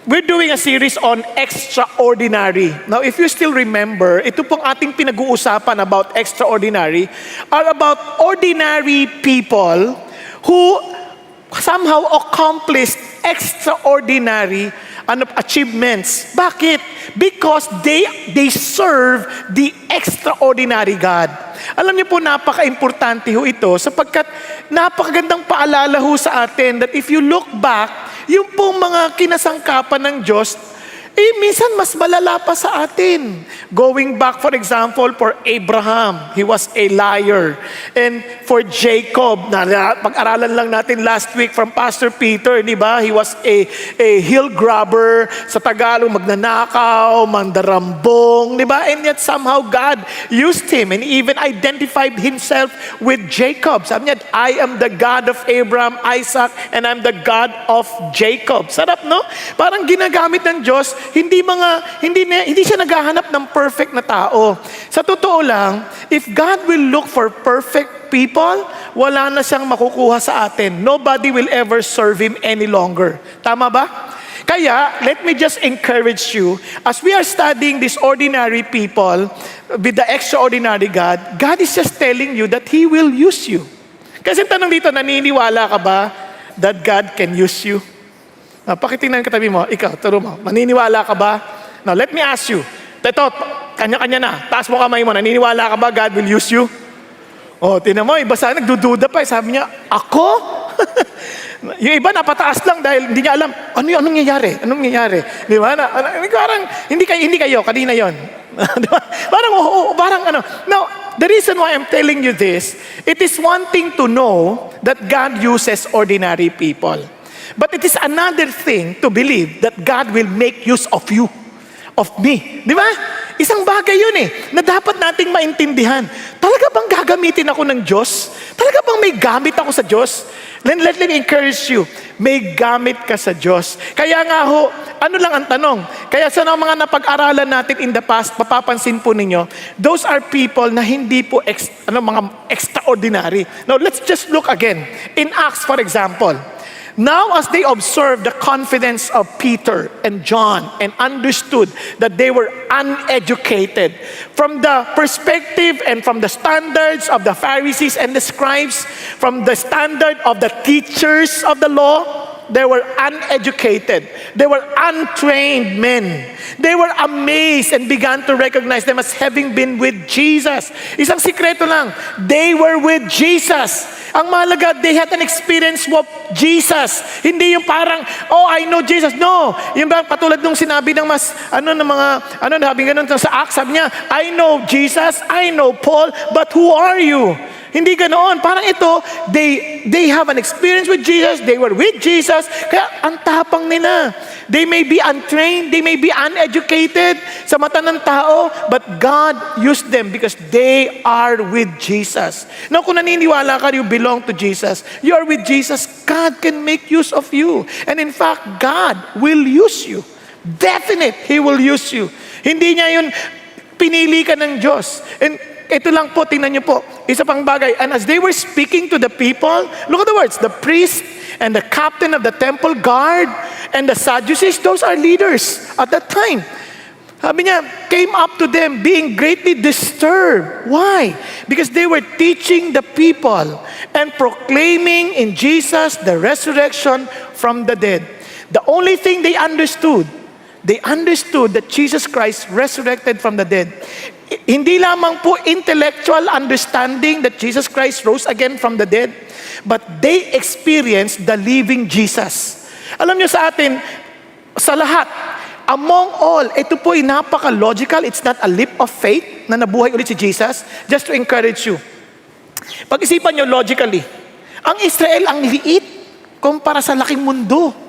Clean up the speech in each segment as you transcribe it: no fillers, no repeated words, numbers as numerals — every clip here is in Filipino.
We're doing a series on extraordinary. Now, if you still remember, ito pong ating pinag-uusapan about extraordinary are about ordinary people who somehow accomplished extraordinary achievements. Bakit? Because they serve the extraordinary God. Alam niyo po, napaka-importante ho ito sapagkat napakagandang paalala ho sa atin that if you look back, yung pong mga kinasangkapan ng Diyos, minsan mas malala pa sa atin. Going back, for example, for Abraham, he was a liar. And for Jacob, pag-aralan lang natin last week from Pastor Peter, di ba? He was a hill grabber, sa Tagalog, magnanakaw, mandarambong, di ba? And yet somehow God used him and even identified himself with Jacob. Sabi niya, I am the God of Abraham, Isaac, and I'm the God of Jacob. Sarap, no? Parang ginagamit ng Diyos, hindi siya naghahanap ng perfect na tao. Sa totoo lang, if God will look for perfect people, wala na siyang makukuha sa atin. Nobody will ever serve Him any longer. Tama ba? Kaya, let me just encourage you, as we are studying these ordinary people with the extraordinary God, God is just telling you that He will use you. Kasi tanong dito, naniniwala ka ba that God can use you? Pakitingnan katabi mo, ikaw, turo mo, maniniwala ka ba? Now, let me ask you. Ito, kanya-kanya na. Taas mo kamay mo, naniniwala ka ba God will use you? Tinan mo, iba sana nagdududa pa. Sabi niya, ako? Yung iba napataas lang dahil hindi niya alam, anong nangyayari? Anong nangyayari? Di ba? Parang, hindi kayo, kanina yon. Di ba? Parang ano. Now, the reason why I'm telling you this, it is one thing to know that God uses ordinary people. But it is another thing to believe that God will make use of you, of me. Di ba? Isang bagay yun na dapat nating maintindihan. Talaga bang gagamitin ako ng Diyos? Talaga bang may gamit ako sa Diyos? Let me encourage you, may gamit ka sa Diyos. Kaya nga ho, ano lang ang tanong? Kaya sa mga napag-aralan natin in the past, mapapansin po ninyo, those are people na hindi po mga extraordinary. Now, let's just look again. In Acts, for example, now, as they observed the confidence of Peter and John and understood that they were uneducated, from the perspective and from the standards of the Pharisees and the scribes, from the standard of the teachers of the law, they were uneducated. They were untrained men. They were amazed and began to recognize them as having been with Jesus. Isang sikreto lang, they were with Jesus. Ang mahalaga, they had an experience with Jesus. Hindi yung parang, I know Jesus. No. Yung ba, patulad nung sinabi ng sabi ganun sa Acts, sabi niya, I know Jesus, I know Paul, but who are you? Hindi ganoon. Parang ito, they have an experience with Jesus, they were with Jesus, kaya ang tapang nila. They may be untrained, they may be uneducated sa mata ng tao, but God used them because they are with Jesus. Now, kung naniniwala ka, you belong to Jesus, you are with Jesus, God can make use of you. And in fact, God will use you. Definite, He will use you. Hindi niya yun, pinili ka ng Diyos. And ito lang po, tingnan niyo po, isa pang bagay. And as they were speaking to the people, look at the words, the priest and the captain of the temple guard and the Sadducees, those are leaders at that time. Sabi niya, came up to them being greatly disturbed. Why? Because they were teaching the people and proclaiming in Jesus the resurrection from the dead. The only thing they understood that Jesus Christ resurrected from the dead. Hindi lamang po intellectual understanding that Jesus Christ rose again from the dead, but they experienced the living Jesus. Alam niyo sa atin, sa lahat, among all, ito po ay napaka-logical, it's not a leap of faith na nabuhay ulit si Jesus. Just to encourage you, pag-isipan niyo logically, ang Israel ang liit kumpara sa laking mundo.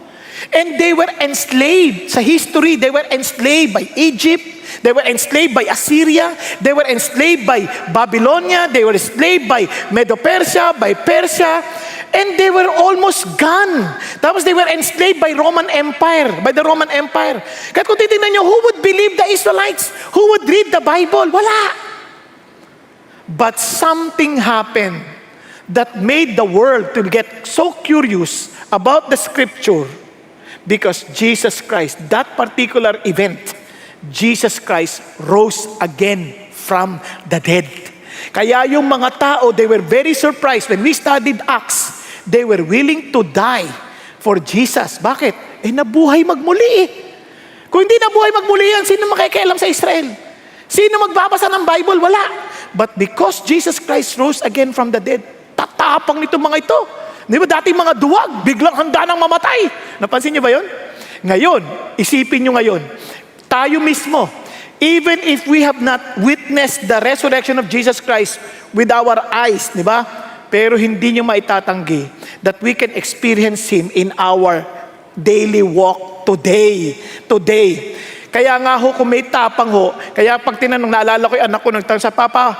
And they were enslaved. Sa history, they were enslaved by Egypt. They were enslaved by Assyria. They were enslaved by Babylonia. They were enslaved by Medo-Persia, by Persia. And they were almost gone. Tapos they were enslaved by Roman Empire, by the Roman Empire. Kaya kung titignan nyo, who would believe the Israelites? Who would read the Bible? Wala. But something happened that made the world to get so curious about the scripture. Because Jesus Christ, that particular event, Jesus Christ rose again from the dead. Kaya yung mga tao, they were very surprised. When we studied Acts, they were willing to die for Jesus. Bakit? Nabuhay magmuli eh. Kung hindi nabuhay magmuli yan, sino makikialam sa Israel? Sino magbabasa ng Bible? Wala. But because Jesus Christ rose again from the dead, tatapang nito mga ito. Di ba dati mga duwag, biglang handa nang mamatay. Napansin niyo ba yun? Ngayon, isipin niyo ngayon, tayo mismo, even if we have not witnessed the resurrection of Jesus Christ with our eyes, di ba? Pero hindi niyo maitatanggi that we can experience Him in our daily walk today. Today. Kaya nga ho, kung may tapang ho, kaya pag tinanong, naalala ko yung anak ko, nagtanong sa Papa,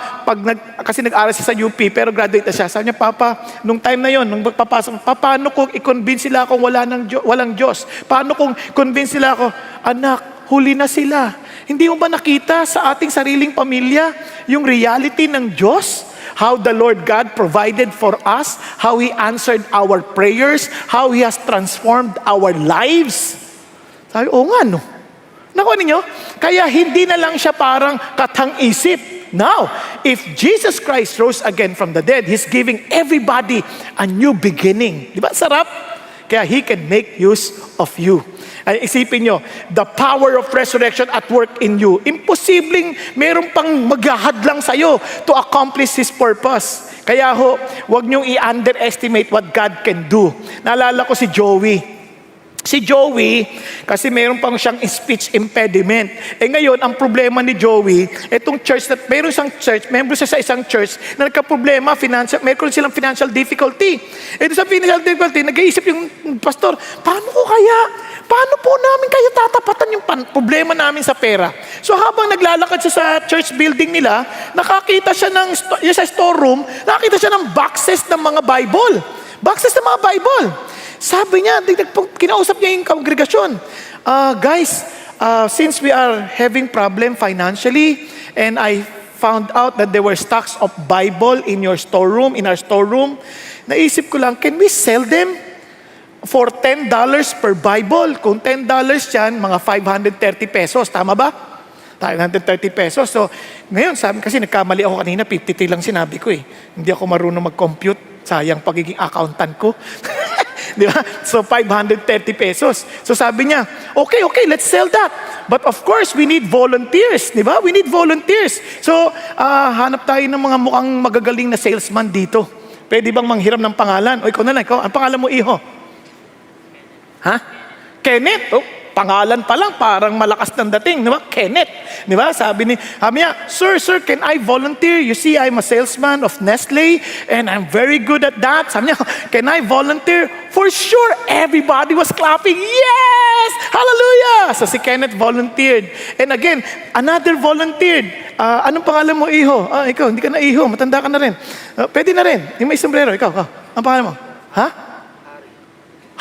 kasi nag-aral siya sa UP, pero graduate na siya. Sabi niya, Papa, nung time na yon, nung magpapasok, paano kung i-convince sila akong walang Diyos? Paano kung convince sila ako, anak, huli na sila. Hindi mo ba nakita sa ating sariling pamilya yung reality ng Diyos? How the Lord God provided for us, how He answered our prayers, how He has transformed our lives. Sabi, nga no. Nakuha ninyo? Kaya hindi na lang siya parang katang-isip. Now, if Jesus Christ rose again from the dead, He's giving everybody a new beginning. Di ba? Sarap? Kaya He can make use of you. Ay, isipin nyo, the power of resurrection at work in you. Imposibleng meron pang maghahadlang sa'yo to accomplish His purpose. Kaya ho, huwag niyong i-underestimate what God can do. Naalala ko si Joey. Si Joey, kasi meron pang siyang speech impediment. Ngayon, ang problema ni Joey, itong church, meron isang church, member siya sa isang church, na nagka-problema, meron silang financial difficulty. Sa financial difficulty, nag-iisip yung pastor, paano po namin kayo tatapatan yung problema namin sa pera? So habang naglalakad siya sa church building nila, nakakita siya sa storeroom, nakakita siya ng boxes ng mga Bible. Boxes ng mga Bible. Sabi niya, kinausap niya yung kongregasyon. Guys, since we are having problem financially, and I found out that there were stocks of Bible in your storeroom, in our storeroom, naisip ko lang, can we sell them for $10 per Bible? Kung $10 yan, mga 530 pesos. Tama ba? 530 pesos. So, ngayon, sabi kasi nagkamali ako kanina, 53 lang sinabi ko eh. Hindi ako marunong mag-compute. Sayang pagiging accountant ko. Di ba? So, 530 pesos. So, sabi niya, okay, let's sell that. But of course, we need volunteers. Di ba? We need volunteers. So, hanap tayo ng mga mukhang magagaling na salesman dito. Pwede bang manghiram ng pangalan? O, ikaw na lang. Ang pangalan mo, iho? Ha? Kenneth? Oh, pangalan pa lang, parang malakas ng dating, di ba? Kenneth. Di ba? Sabi niya, Sir, can I volunteer? You see, I'm a salesman of Nestle, and I'm very good at that. Sabi niya, can I volunteer? For sure, everybody was clapping. Yes! Hallelujah! So si Kenneth volunteered. And again, another volunteered. Anong pangalan mo, iho? Ikaw, hindi ka na iho, matanda ka na rin. Pwede na rin. Yung may sombrero, ikaw. Ang pangalan mo? Ha?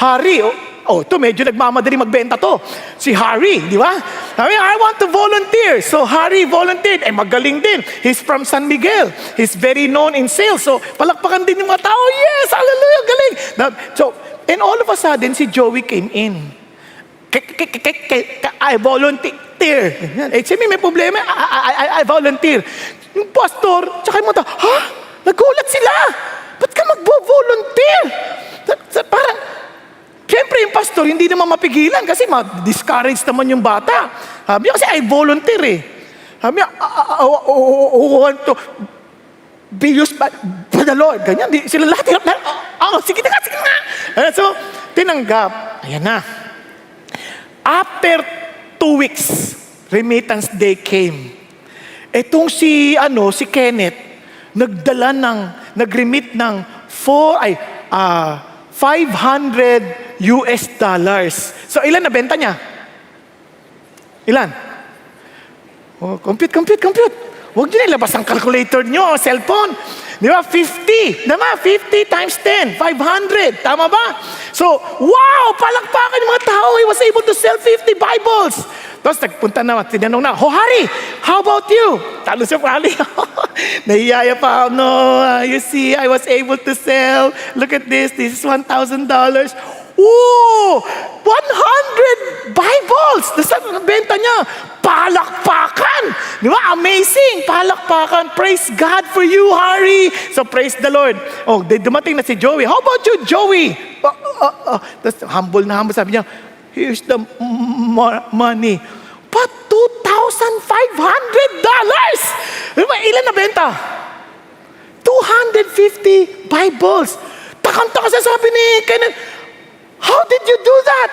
Harry. Ito medyo nagmamadali magbenta to. Si Harry, di ba? I want to volunteer. So Harry volunteered. Magaling din. He's from San Miguel. He's very known in sales. So palakpakan din yung mga tao. Yes, hallelujah, galing. And all of a sudden, si Joey came in. I volunteer. Sabi, may problema. I volunteer. Yung pastor, tsaka yung mga tao, nagulat sila. Ba't ka mag-volunteer? Parang, siyempre, yung pastor, hindi naman mapigilan kasi ma-discourage naman yung bata. Sabi niya, kasi I volunteer eh. Sabi niya, want to be used by the Lord. Ganyan, sila lahat, sige na. So, tinanggap. Ayan na. After 2 weeks, remittance day came. Etong si Kenneth, nag-remit ng $500. So, ilan na benta niya? Ilan? Compute. Huwag niyo na ilabas ang calculator niyo, cellphone. Di ba? 50. Diba? 50 times 10. 500. Tama ba? So, wow! Palakpakan yung mga tao. He was able to sell 50 Bibles. Tapos nagpunta na, tinanong na, Harry, how about you? Talo siya Harry. Nahiyaya pa, no, you see, I was able to sell. Look at this is $1,000. Oh, 100 Bibles. Ang benta niya, palakpakan. Di ba? Amazing. Palakpakan. Praise God for you, Harry. So praise the Lord. Oh, dumating na si Joey. How about you, Joey? Tapos humble na humble. Sabi niya, here's the money. But $2,500. Diba? Ilan na benta? 250 Bibles. Takang-taka sabi ni Kenneth, how did you do that?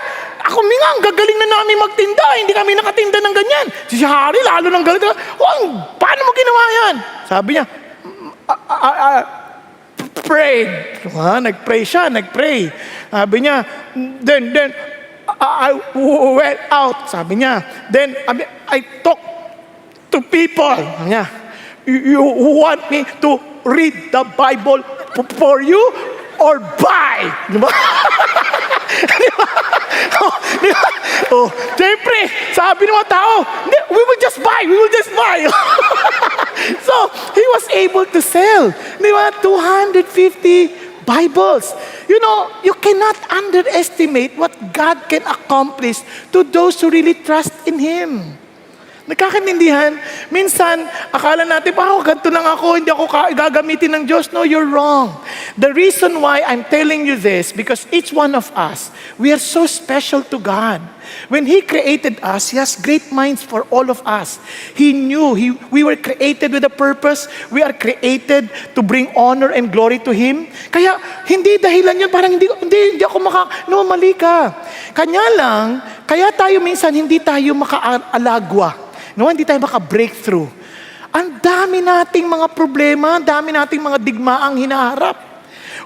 Ako ang gagaling na namin magtinda. Hindi kami nakatinda ng ganyan. Si Harry, lalo ng galit. Paano mo ginawa yan? Sabi niya, prayed. Nag-pray siya, nag-pray. Sabi niya, then, I went out. Sabi niya, then, I talked to people. Sabi niya, you want me to read the Bible for you or buy? Diba? Diba? Diba? Siyempre, sabi ng mga tao, we will just buy. So, he was able to sell, diba? 250 Bibles. You know, you cannot underestimate what God can accomplish to those who really trust in Him. Nagkakaintindihan? Minsan, akala natin, ganito lang ako, hindi ako gagamitin ng Diyos. No, you're wrong. The reason why I'm telling you this, because each one of us, we are so special to God. When He created us, He has great minds for all of us. He knew we were created with a purpose. We are created to bring honor and glory to Him. Kaya, hindi dahilan yun, parang hindi ako mali ka. Kanya lang, kaya tayo minsan hindi tayo makaalagwa. No, hindi tayo maka-breakthrough. Ang dami nating mga problema, ang dami nating mga digmaang hinaharap.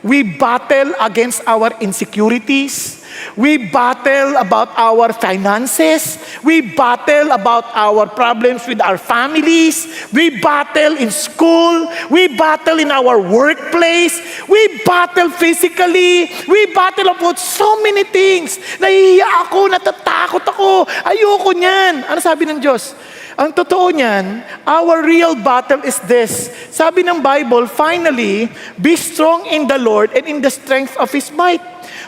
We battle against our insecurities. We battle about our finances. We battle about our problems with our families. We battle in school. We battle in our workplace. We battle physically. We battle about so many things. Nahihiya ako, natatakot ako. Ayoko niyan. Ano sabi ng Diyos? Ang totoo niyan, our real battle is this. Sabi ng Bible, finally, be strong in the Lord and in the strength of His might.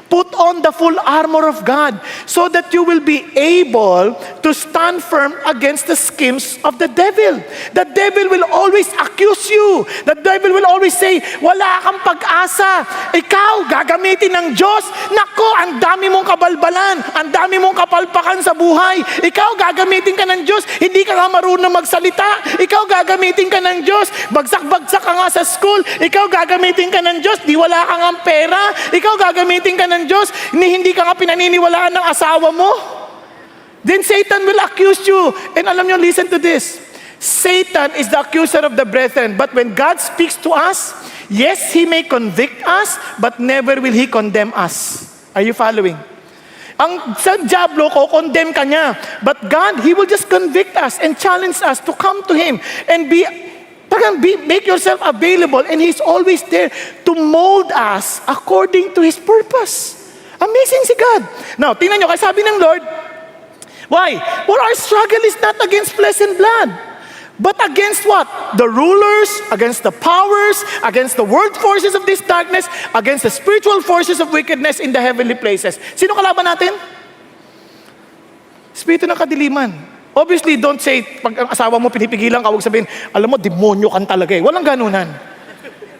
Put on the full armor of God so that you will be able to stand firm against the schemes of the devil. The devil will always accuse you. The devil will always say, wala kang pag-asa. Ikaw, gagamitin ng Diyos. Nako, ang dami mong kabalbalan. Ang dami mong kapalpakan sa buhay. Ikaw, gagamitin ka ng Diyos. Hindi ka nga marunong magsalita. Ikaw, gagamitin ka ng Diyos. Bagsak-bagsak ka nga sa school. Ikaw, gagamitin ka ng Diyos. Di wala kang ang pera. Ikaw, gagamitin ka ng Diyos, hindi ka nga pinaniniwalaan ng asawa mo. Then Satan will accuse you. And alam nyo, listen to this. Satan is the accuser of the brethren. But when God speaks to us, yes, He may convict us, but never will He condemn us. Are you following? Ang sa Diablo, condemn ka niya. But God, He will just convict us and challenge us to come to Him and make yourself available, and He's always there to mold us according to His purpose. Amazing si God. Now, tingnan nyo, kasi sabi ng Lord, why? For our struggle is not against flesh and blood, but against what? The rulers, against the powers, against the world forces of this darkness, against the spiritual forces of wickedness in the heavenly places. Sino kalaban natin? Espiritu ng kadiliman. Obviously, don't say, pag ang asawa mo pinipigilan ka, huwag sabihin, alam mo, demonyo kan talaga eh. Walang ganunan.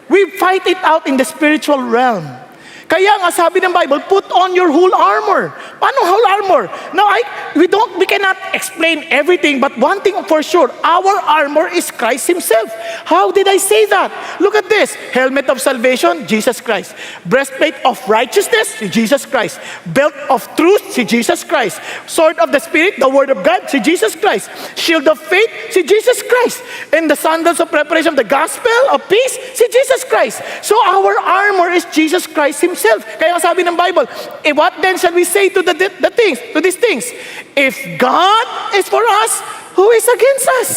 We fight it out in the spiritual realm. Kaya nga sabi ng Bible, put on your whole armor. Paano whole armor? Now, we cannot explain everything, but one thing for sure, our armor is Christ Himself. How did I say that? Look at this. Helmet of salvation, Jesus Christ. Breastplate of righteousness, si Jesus Christ. Belt of truth, si Jesus Christ. Sword of the Spirit, the Word of God, si Jesus Christ. Shield of faith, si Jesus Christ. And the sandals of preparation of the gospel of peace, si Jesus Christ. So our armor is Jesus Christ Himself. Kaya sabi ng Bible, what then shall we say to these things? If God is for us, who is against us?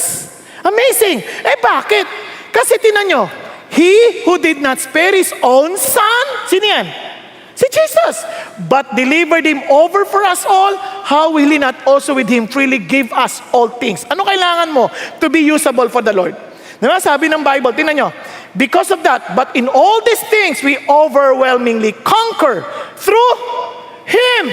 Amazing. Bakit? Kasi tinan nyo, He who did not spare His own Son, sino yan? Si Jesus. But delivered Him over for us all, how will He not also with Him freely give us all things? Ano kailangan mo to be usable for the Lord? Diba? Sabi ng Bible, tingnan nyo, because of that, but in all these things, we overwhelmingly conquer through Him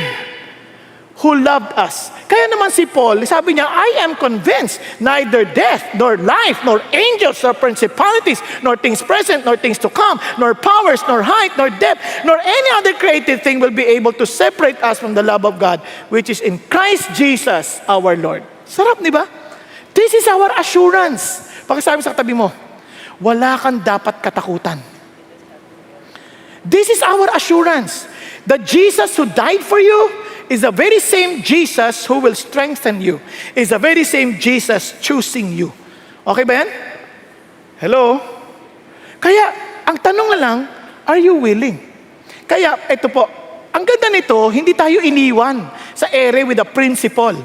who loved us. Kaya naman si Paul, sabi niya, I am convinced neither death, nor life, nor angels, nor principalities, nor things present, nor things to come, nor powers, nor height, nor depth, nor any other created thing will be able to separate us from the love of God, which is in Christ Jesus our Lord. Sarap, di ba? This is our assurance. Pakisabi sa katabi mo, wala kang dapat katakutan. This is our assurance. That Jesus who died for you is the very same Jesus who will strengthen you. Is the very same Jesus choosing you. Okay ba yan? Hello? Kaya, ang tanong na lang, are you willing? Kaya, ito po, ang ganda nito, hindi tayo iniwan sa ere with a principle.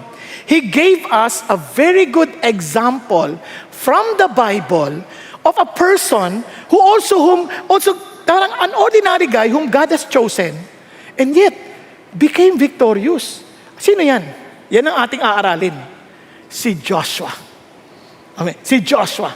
He gave us a very good example from the Bible of a person who also parang an ordinary guy whom God has chosen and yet became victorious. Sino yan? Yan ang ating aaralin. Si Joshua. Amen. Si Joshua.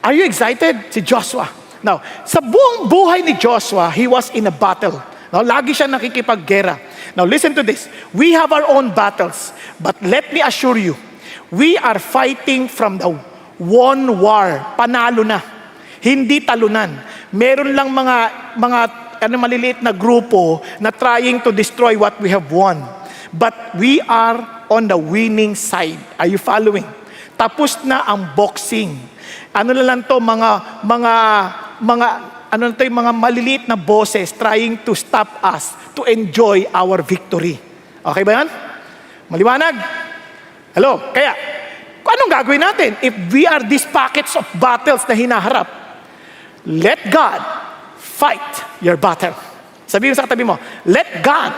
Are you excited? Si Joshua. Now, sa buong buhay ni Joshua, he was in a battle. Now, lagi siya nakikipaggera. Now, listen to this. We have our own battles. But let me assure you, we are fighting from the won war. Panalo na. Hindi talunan. Meron lang mga maliliit na grupo na trying to destroy what we have won. But we are on the winning side. Are you following? Tapos na ang boxing. Ano na lang to, mga maliliit na bosses trying to stop us to enjoy our victory. Okay ba yan? Maliwanag? Hello? Kaya, anong gagawin natin? If we are these packets of battles na hinaharap, let God fight your battle. Sabihin sa katabi mo, let God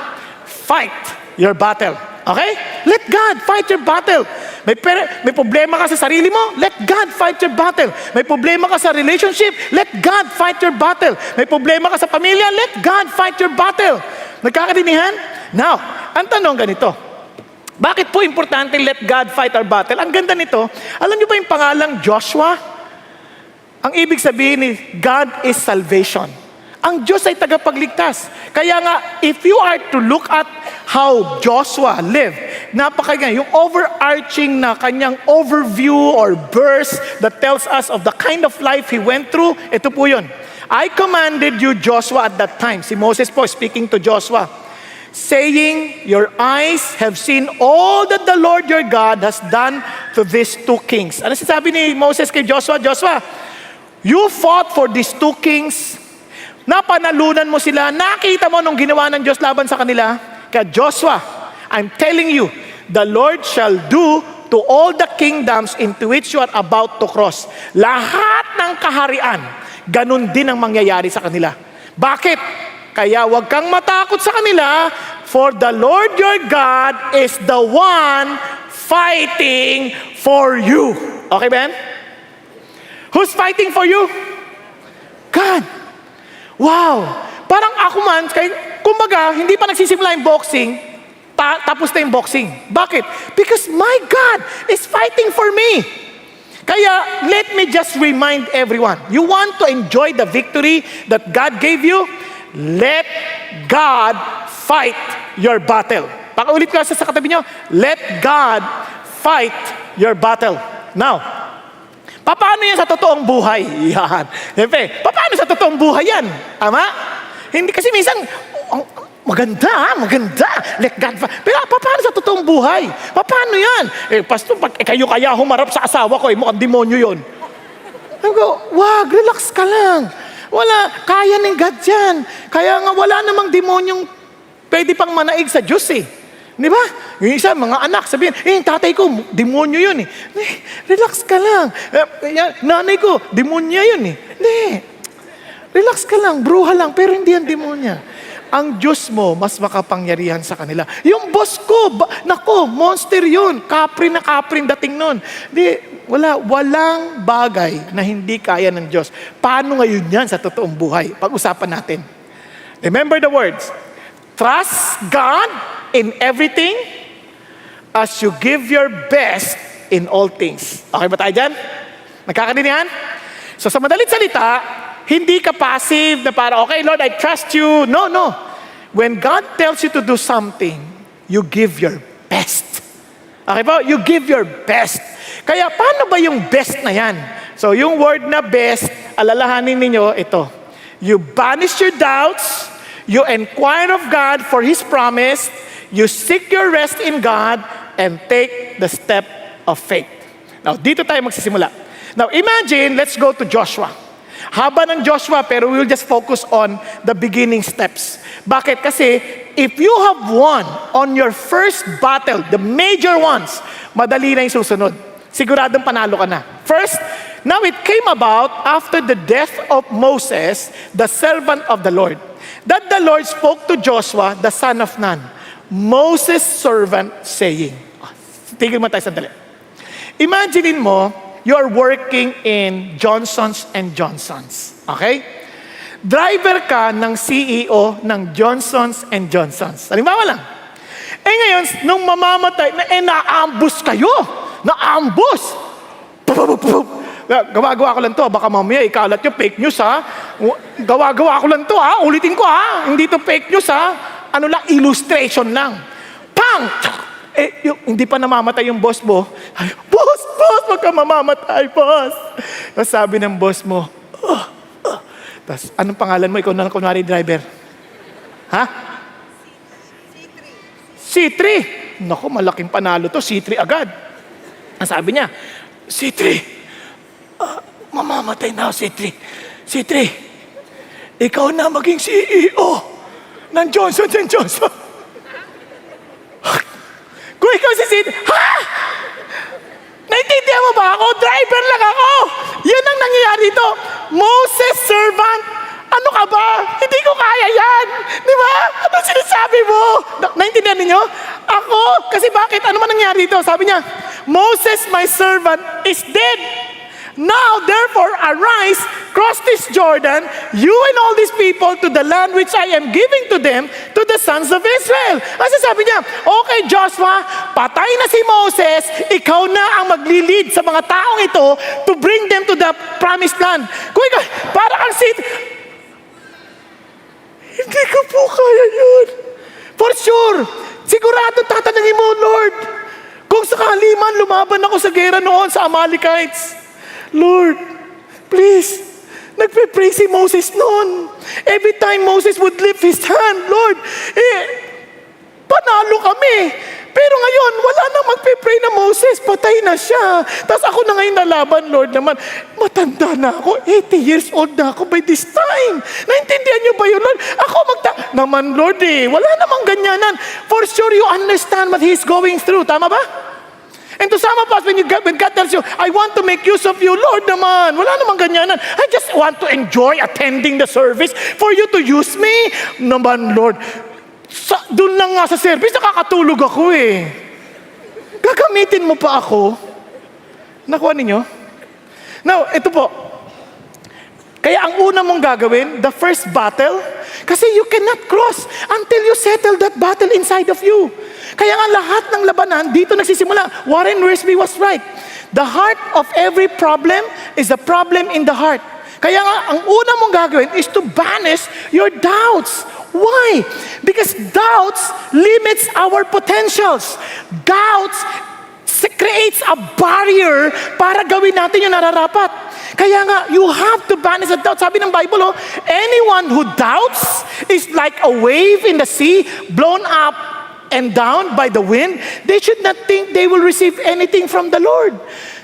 fight your battle. Okay? Let God fight your battle. May problema ka sa sarili mo? Let God fight your battle. May problema ka sa relationship? Let God fight your battle. May problema ka sa pamilya? Let God fight your battle. Nagkakadinihan? Now, ang tanong ganito. Bakit po importante let God fight our battle? Ang ganda nito, alam niyo ba yung pangalang Joshua? Ang ibig sabihin ni God is salvation. Ang Diyos ay tagapagligtas. Kaya nga, if you are to look at how Joshua lived, napakaganda, yung overarching na kanyang overview or verse that tells us of the kind of life he went through, ito po yun. I commanded you, Joshua, at that time. Si Moses po speaking to Joshua, saying, your eyes have seen all that the Lord your God has done to these two kings. Ano sinasabi ni Moses kay Joshua? Joshua, you fought for these two kings, napanalunan mo sila, nakita mo nung ginawa ng Diyos laban sa kanila. Kaya Joshua, I'm telling you, the Lord shall do to all the kingdoms into which you are about to cross. Lahat ng kaharian, ganun din ang mangyayari sa kanila. Bakit? Kaya huwag kang matakot sa kanila, for the Lord your God is the one fighting for you. Okay, Ben? Who's fighting for you? God. Wow! Parang ako man, kumbaga, hindi pa nagsisimula yung boxing, tapos na yung boxing. Bakit? Because my God is fighting for me. Kaya, let me just remind everyone, you want to enjoy the victory that God gave you? Let God fight your battle. Pakaulit ko sa katabi nyo, let God fight your battle. Now, paano yan sa totoong buhay? Yan. Siyempre, paano sa totoong buhay yan? Tama? Hindi kasi minsan, maganda. Let God fight. Pero paano sa totoong buhay? Paano yan? Pastor, kayo kaya humarap sa asawa ko, mukhang demonyo yun. Wag, relax ka lang. Wala, kaya ng God yan. Kaya nga wala namang demonyong pwede pang manaig sa Diyos eh. Di ba? Yung isa, mga anak, sabihin, tatay ko, demonyo yun eh. Relax ka lang. Nanay ko, demonyo yun eh. Hindi. Relax ka lang, bruha lang, pero hindi yan demonya. Ang Diyos mo, mas makapangyarihan sa kanila. Yung boss ko, nako, monster yun. Kaprin na kaprin dating nun. Di, walang bagay na hindi kaya ng Diyos. Paano ngayon yan sa totoong buhay? Pag-usapan natin. Remember the words. Trust God in everything as you give your best in all things. Okay ba tayo dyan? Nagkakadinihan? So sa madalit salita, hindi ka passive na para, okay Lord, I trust you. No. when God tells you to do something, you give your best. Okay po? You give your best. Kaya paano ba yung best na yan? So yung word na best, alalahanin ninyo ito. You banish your doubts, you inquire of God for His promise, you seek your rest in God, and take the step of faith. Now, dito tayo magsisimula. Now, imagine, let's go to Joshua. Haba ng Joshua, pero we'll just focus on the beginning steps. Bakit? Kasi, if you have won on your first battle, the major ones, madali na yung susunod. Siguradong panalo ka na. First, now it came about after the death of Moses, the servant of the Lord, that the Lord spoke to Joshua, the son of Nun, Moses' servant, saying, tigil mo tayo sandali. Imaginein mo, you're working in Johnson's and Johnson's. Okay? Driver ka ng CEO ng Johnson's and Johnson's. Halimbawa lang. Ngayon, nung mamamatay, na-ambush kayo. Na-ambush. Gawa-gawa ko lang to. Baka mamaya ikalat yung fake news, ha? Gawa-gawa ko lang to, ha? Ulitin ko, ha? Hindi to fake news, ha? Ano lang, illustration lang. Pang! Hindi pa namamatay yung boss mo. Boss, wag ka mamamatay, boss. Tapos sabi ng boss mo, Tapos, anong pangalan mo? Ikaw na kunwari driver. Ha? C3. Naku, malaking panalo to. C3 agad. Ang sabi niya, C3, mamamatay na ako, C3. C3, ikaw na maging CEO ng Johnson & Johnson. Kung ikaw si C3, ha? Naintindihan mo ba ako? Driver lang ako. Yan ang nangyayari dito. Moses, servant. Ano ka ba? Hindi ko kaya yan. Di ba? Ano sinasabi mo? Naintindihan ninyo? Ako? Kasi bakit? Ano man nangyari dito? Sabi niya, Moses, my servant, is dead. Now, therefore, arise, cross this Jordan, you and all these people to the land which I am giving to them, to the sons of Israel. Kasi sabi niya, okay, Joshua, patay na si Moses, ikaw na ang maglilid sa mga taong ito to bring them to the promised land. Kung ikaw, para kang hindi ko po kaya yun. For sure, sigurado tatanungin mo, Lord, kung sakali man lumaban ako sa gera noon sa Amalekites, Lord, please, nagpe-pray si Moses noon. Every time Moses would lift his hand, Lord, panalo kami. Pero ngayon, wala nang magpe-pray na Moses, patay na siya. Tapos ako na ngayon nalaban, Lord naman. Matanda na ako, 80 years old na ako by this time. Naintindihan niyo ba yun, Lord? Ako naman, Lord, wala namang ganyanan. For sure, you understand what He's going through. Tama ba? And to some of us, when God tells you, I want to make use of you, Lord naman, wala namang ganyanan. I just want to enjoy attending the service for you to use me. Naman, Lord, doon lang nga sa service, nakakatulog ako eh. Gagamitin mo pa ako. Nakuha ninyo? Now, ito po. Kaya ang una mong gagawin, the first battle, kasi you cannot cross until you settle that battle inside of you. Kaya nga lahat ng labanan, dito nagsisimula. Warren Wiersbe was right. The heart of every problem is a problem in the heart. Kaya nga, ang una mong gagawin is to banish your doubts. Why? Because doubts limits our potentials. Doubts creates a barrier para gawin natin yung nararapat. Kaya nga, you have to banish the doubt. Sabi ng Bible, anyone who doubts is like a wave in the sea, blown up and down by the wind. They should not think they will receive anything from the Lord.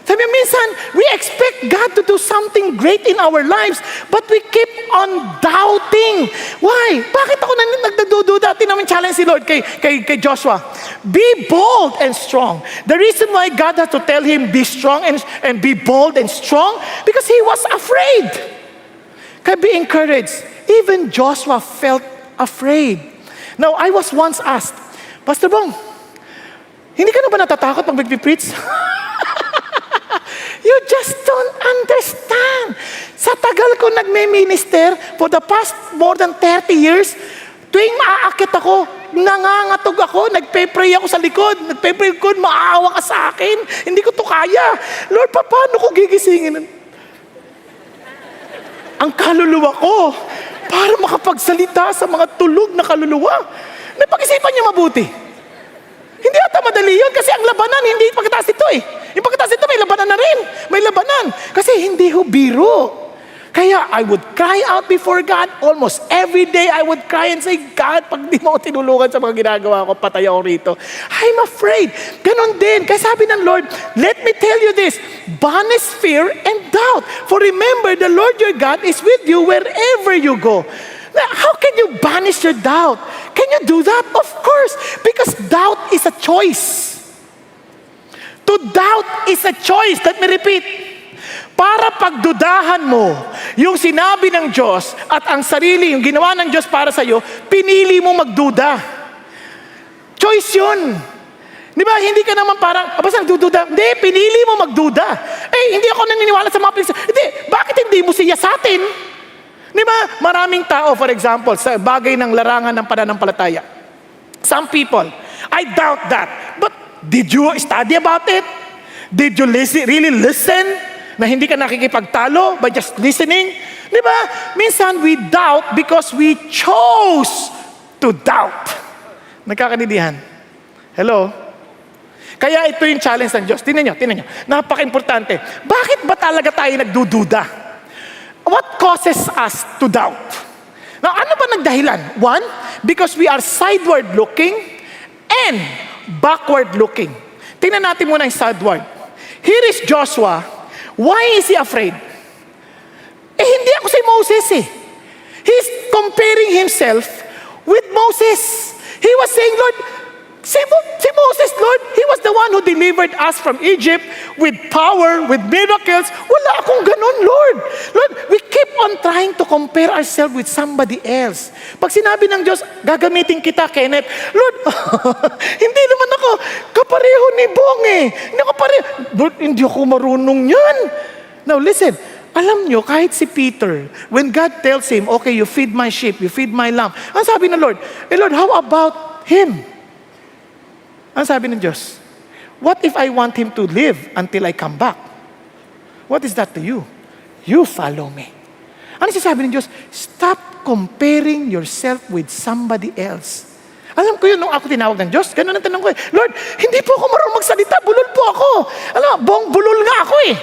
Sabi minsan, we expect God to do something great in our lives, but we keep on doubting. Why? Bakit ako nagdududa? Tinaming challenge si Lord kay Joshua. Be bold and strong. The reason why God has to tell him, be strong and be bold and strong, because he was afraid. Kaya be encouraged. Even Joshua felt afraid. Now, I was once asked, Pastor Bong, hindi ka na ba natatakot pag mag-preach? You just don't understand. Sa tagal ko nagme-minister for the past more than 30 years, tuwing maaakit ako, nangangatog ako, nagpe-pray ako sa likod, nagpe-pray ko, maawa ka sa akin, hindi ko to kaya. Lord, paano ko gigisingin? Ang kaluluwa ko, para makapagsalita sa mga tulog na kaluluwa. Napag-isipan niyo mabuti. Hindi ata madali yun kasi ang labanan, hindi pagkataas ito eh. Yung pagkataas ito, may labanan na rin. May labanan. Kasi hindi ho biro. Kaya I would cry out before God. Almost every day I would cry and say, God, pag di mo ako tinulungan sa mga ginagawa ko, patay ako rito. I'm afraid. Ganon din. Kaya sabi ng Lord, let me tell you this, banish fear and doubt. For remember, the Lord your God is with you wherever you go. Now, how can you banish your doubt? Can you do that? Of course, because doubt is a choice. To doubt is a choice. Let me repeat. Para pagdudahan mo yung sinabi ng Diyos at ang sarili, yung ginawa ng Diyos para sa'yo, pinili mo magduda. Choice yun. Di ba? Hindi ka naman parang, basta nagdududa. Hindi, pinili mo magduda. Hindi ako naniniwala sa mga pinagsasabi. Hindi, bakit hindi mo siya sa atin? Di ba? Maraming tao, for example, sa bagay ng larangan ng pananampalataya. Some people, I doubt that. But did you study about it? Did you really listen? Na hindi ka nakikipagtalo by just listening? Di ba? Minsan we doubt because we chose to doubt. Nagkakaintindihan? Hello? Kaya ito yung challenge ng Diyos. Tingnan nyo. Napaka-importante. Bakit ba talaga tayo nagdududa? What causes us to doubt? Now, ano ba nagdahilan? One, because we are sideward looking and backward looking. Tingnan natin muna yung sideward. Here is Joshua. Why is he afraid? Hindi ako si Moses eh. He's comparing himself with Moses. He was saying, Lord, si Moses, Lord, he was the one who delivered us from Egypt with power, with miracles. Wala akong ganun, Lord. Lord, we keep on trying to compare ourselves with somebody else. Pag sinabi ng Diyos, gagamitin kita, Kenneth. Lord, hindi naman ako kapareho ni Bong eh. Lord, hindi ako marunong yan. Now listen, alam nyo, kahit si Peter, when God tells him, okay, you feed my sheep, you feed my lamb, ang sabi ng Lord, Lord, how about him? Ang sabi ng Diyos, what if I want him to live until I come back? What is that to you? You follow me. Ano sasabi ng Diyos? Stop comparing yourself with somebody else. Alam ko yun, nung ako tinawag ng Diyos, ganun ang tanong ko, Lord, hindi po ako marunong magsalita, bulol po ako. Alam, bulol nga ako eh.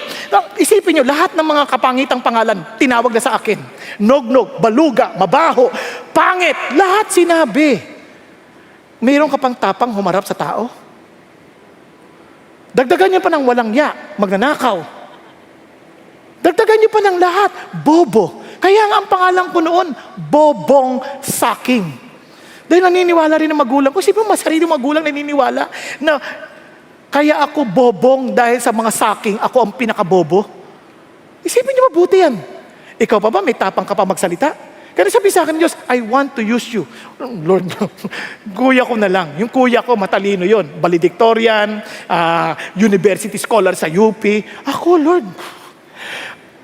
Isipin nyo, lahat ng mga kapangitang pangalan, tinawag na sa akin. Nognog, baluga, mabaho, pangit, lahat sinabi. Mayroon ka pang tapang humarap sa tao? Dagdagan niyo pa ng walang ya, magnanakaw. Dagdagan niyo pa ng lahat, bobo. Kaya nga ang pangalan ko noon, Bobong Saking. Dahil naniniwala rin ang magulang ko. Sino mas sarili magulang naniniwala na kaya ako bobong dahil sa mga saking, ako ang pinakabobo? Isipin niyo mabuti yan. Ikaw pa ba, may tapang ka pa magsalita? Kaya sabi sa akin, Diyos, I want to use you. Lord, kuya ko na lang. Yung kuya ko, matalino yon, valedictorian, university scholar sa UP. Ako, Lord,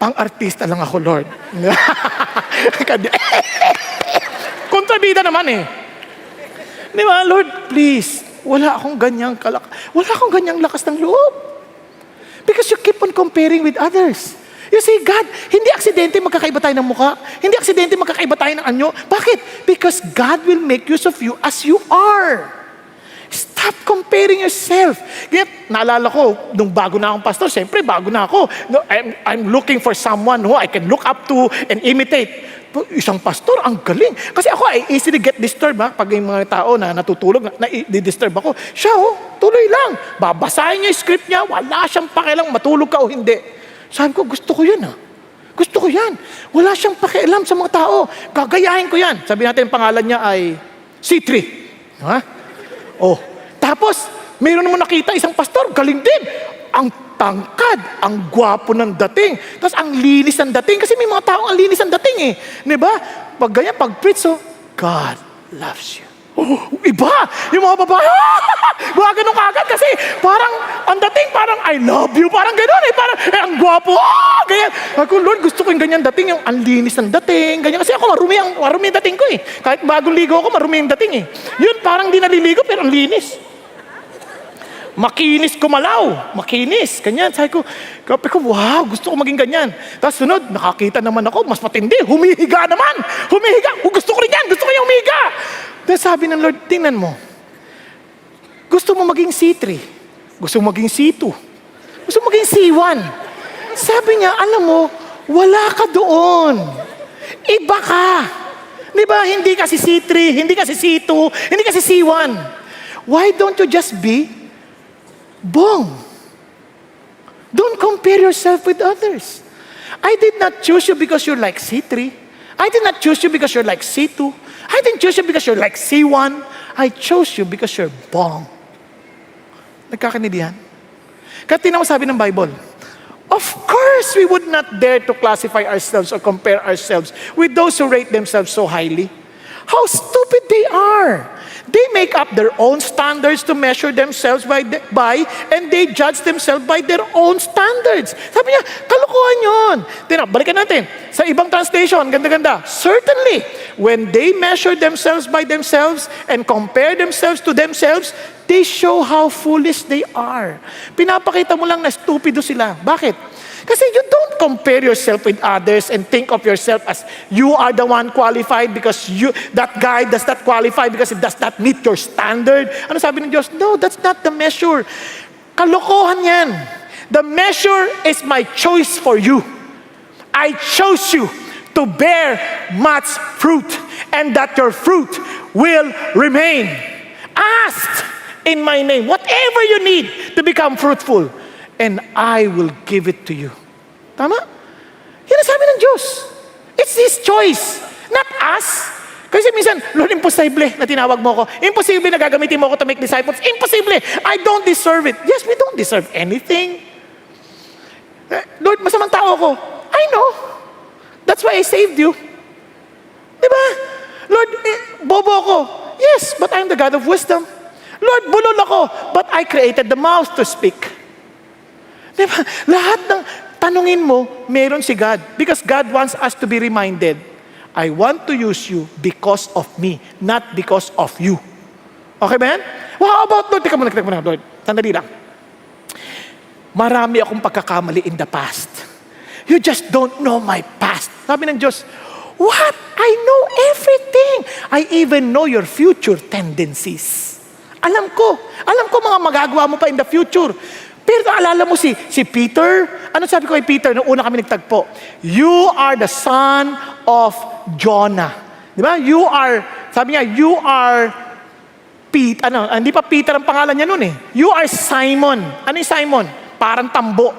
pang-artista lang ako, Lord. Kontrabida naman eh. Di ba, Lord, please, wala akong ganyang lakas ng loob. Because you keep on comparing with others. You see, God, hindi aksidente magkakaiba tayo ng mukha. Hindi aksidente magkakaiba tayo ng anyo. Bakit? Because God will make use of you as you are. Stop comparing yourself. Kaya, naalala ko, nung bago na akong pastor, siyempre, bago na ako. No, I'm looking for someone who I can look up to and imitate. Isang pastor, ang galing. Kasi ako, I easily get disturbed. Pag yung mga tao na natutulog, na-disturb ako. Siya, tuloy lang. Babasahin niya yung script niya, wala siyang pakialam, matulog ka o hindi. Sabi ko, gusto ko yun Gusto ko yan. Wala siyang pakialam sa mga tao. Gagayahin ko yan. Sabi natin, ang pangalan niya ay C3. Ha? Tapos, mayroon naman nakita isang pastor, galing din. Ang tangkad, ang gwapo ng dating. Tapos ang linis ng dating. Kasi may mga taong ang linis ng dating eh. Diba? Pag ganyan, pag preach, God loves you. Iba! Yung mga babae, mga ganun kagad kasi parang, ang dating parang, I love you, parang ganun eh, parang, ang gwapo, ganyan. Ako, Lord, gusto ko yung ganyan dating, yung ang linis ng dating, ganyan. Kasi ako, marumi yung dating ko eh. Kahit bagong ligo ako, marumi yung dating eh. Yun, parang di naliligo, pero ang linis. makinis kumalaw. Makinis, ganyan. Sabi ko, wow, gusto ko maging ganyan. Tapos sunod, nakakita naman ako, mas matindi, humihiga naman. Humihiga, gusto ko rin yan, gusto ko yung humihiga. Tapos sabi ng Lord, tingnan mo, gusto mo maging C3, gusto mo maging C2, gusto mo maging C1. Sabi niya, alam mo, wala ka doon. Iba ka. Di ba? Hindi kasi C3, hindi kasi C2, hindi kasi C1. Why don't you just be Bong? Don't compare yourself with others. I did not choose you because you're like C3. I did not choose you because you're like C2. I didn't choose you because you're like C1. I chose you because you're Bong. Nagkakaintindihan? Kaya tinawag sabi ng Bible, of course, we would not dare to classify ourselves or compare ourselves with those who rate themselves so highly. How stupid they are. They make up their own standards to measure themselves by and they judge themselves by their own standards. Sabi niya, kalokohan yun. Balikan natin. Sa ibang translation, ganda-ganda. Certainly, when they measure themselves by themselves and compare themselves to themselves, they show how foolish they are. Pinapakita mo lang na stupido sila. Bakit? Kasi you don't compare yourself with others and think of yourself as you are the one qualified because that guy does not qualify because it does not meet your standard. Ano sabi ng Diyos? No, that's not the measure. Kalokohan yan. The measure is my choice for you. I chose you to bear much fruit and that your fruit will remain. Ask in my name whatever you need to become fruitful and I will give it to you. Tama? Yan ang sabi ng Diyos. It's His choice, not us. Kasi minsan, Lord, imposible na tinawag mo ko. Imposible na gagamitin mo ko to make disciples. Imposible. I don't deserve it. Yes, we don't deserve anything. Lord, masamang tao ko. I know. That's why I saved you. Diba? Lord, bobo ako. Yes, but I'm the God of wisdom. Lord, bulol ako, but I created the mouth to speak. Diba? Lahat ng tanungin mo, meron si God. Because God wants us to be reminded, I want to use you because of me, not because of you. Okay ba yan? Well, how about, Lord? Teka muna, Lord. Sandali lang. Marami akong pagkakamali in the past. You just don't know my past. Sabi ng Diyos, what? I know everything. I even know your future tendencies. Alam ko mga magagawa mo pa in the future. Pero alala mo si Peter? Ano sabi ko kay Peter nung una kami nagtagpo? You are the son of Jonah. Di ba? Sabi niya, you are Peter. Hindi pa Peter ang pangalan niya noon eh. You are Simon. Ano yung Simon? Parang tambo.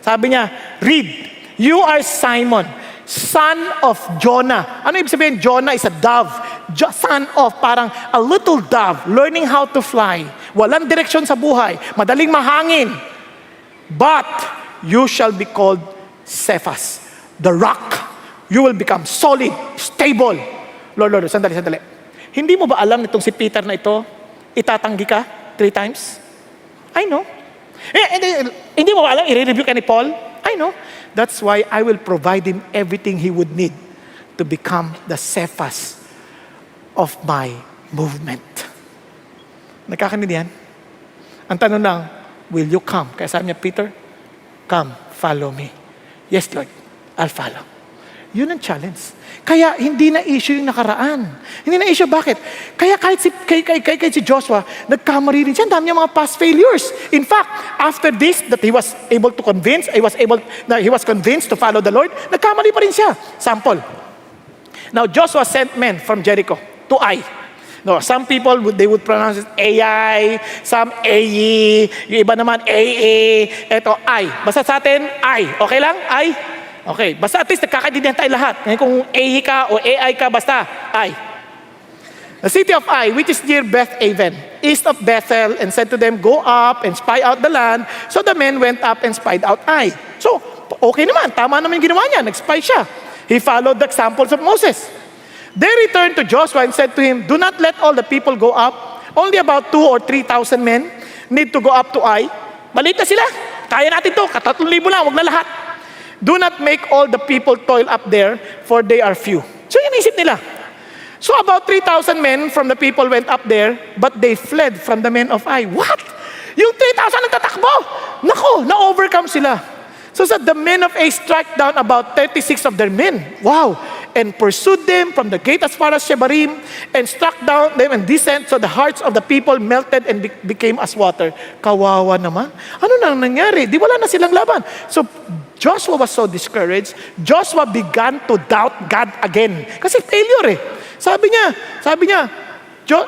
Sabi niya, read. You are Simon, son of Jonah. Ano ibig sabihin? Jonah is a dove. Son of, parang a little dove, learning how to fly. Walang direksyon sa buhay. Madaling mahangin. But you shall be called Cephas, the rock. You will become solid, stable. Lord, sandali. Hindi mo ba alam nitong si Peter na ito, itatanggi ka 3 times? I know. Hindi mo ba alam, i-review ka ni Paul? I know. That's why I will provide him everything he would need to become the Cephas of my movement. Nagkakaintindihan? Ang tanong lang, will you come? Kaya sabi niya, Peter, come, follow me. Yes, Lord, I'll follow. Yun ang challenge. Kaya hindi na issue yung nakaraan. Hindi na issue, bakit? Kaya kahit si Joshua, nagkamali rin siya. Ang dami niya mga past failures. In fact, after this, that he was convinced to follow the Lord, nagkamali pa rin siya. Sample. Now, Joshua sent men from Jericho to Ai. No, some people, they would pronounce it Ai, some Ai, yung iba naman Aa, eto Ai. Basta sa atin, Ai. Okay lang? Ai? Okay. Basta at least nagkakaintindihan tayo lahat. Ngayon kung Ai ka o Ai ka, basta Ai. The city of Ai, which is near Beth-aven, east of Bethel, and said to them, go up and spy out the land. So the men went up and spied out Ai. So, okay naman. Tama naman yung ginawa niya. Nag-spy siya. He followed the examples of Moses. They returned to Joshua and said to him, do not let all the people go up. Only about 2,000 or 3,000 men need to go up to Ai. Maliit na sila. Kaya natin to. 3,000 lang. Huwag na lahat. Do not make all the people toil up there, for they are few. So inisip nila. So about 3,000 men from the people went up there, but they fled from the men of Ai. What? Yung 3,000 nagtatakbo. Nako, na-overcome sila. So the men of Ai struck down about 36 of their men. Wow. And pursued them from the gate as far as Shebarim and struck down them and descent, so the hearts of the people melted and became as water. Kawawa naman. Ano nang nangyari? Di wala na silang laban. So Joshua was so discouraged. Joshua began to doubt God again. Kasi failure eh. Sabi niya,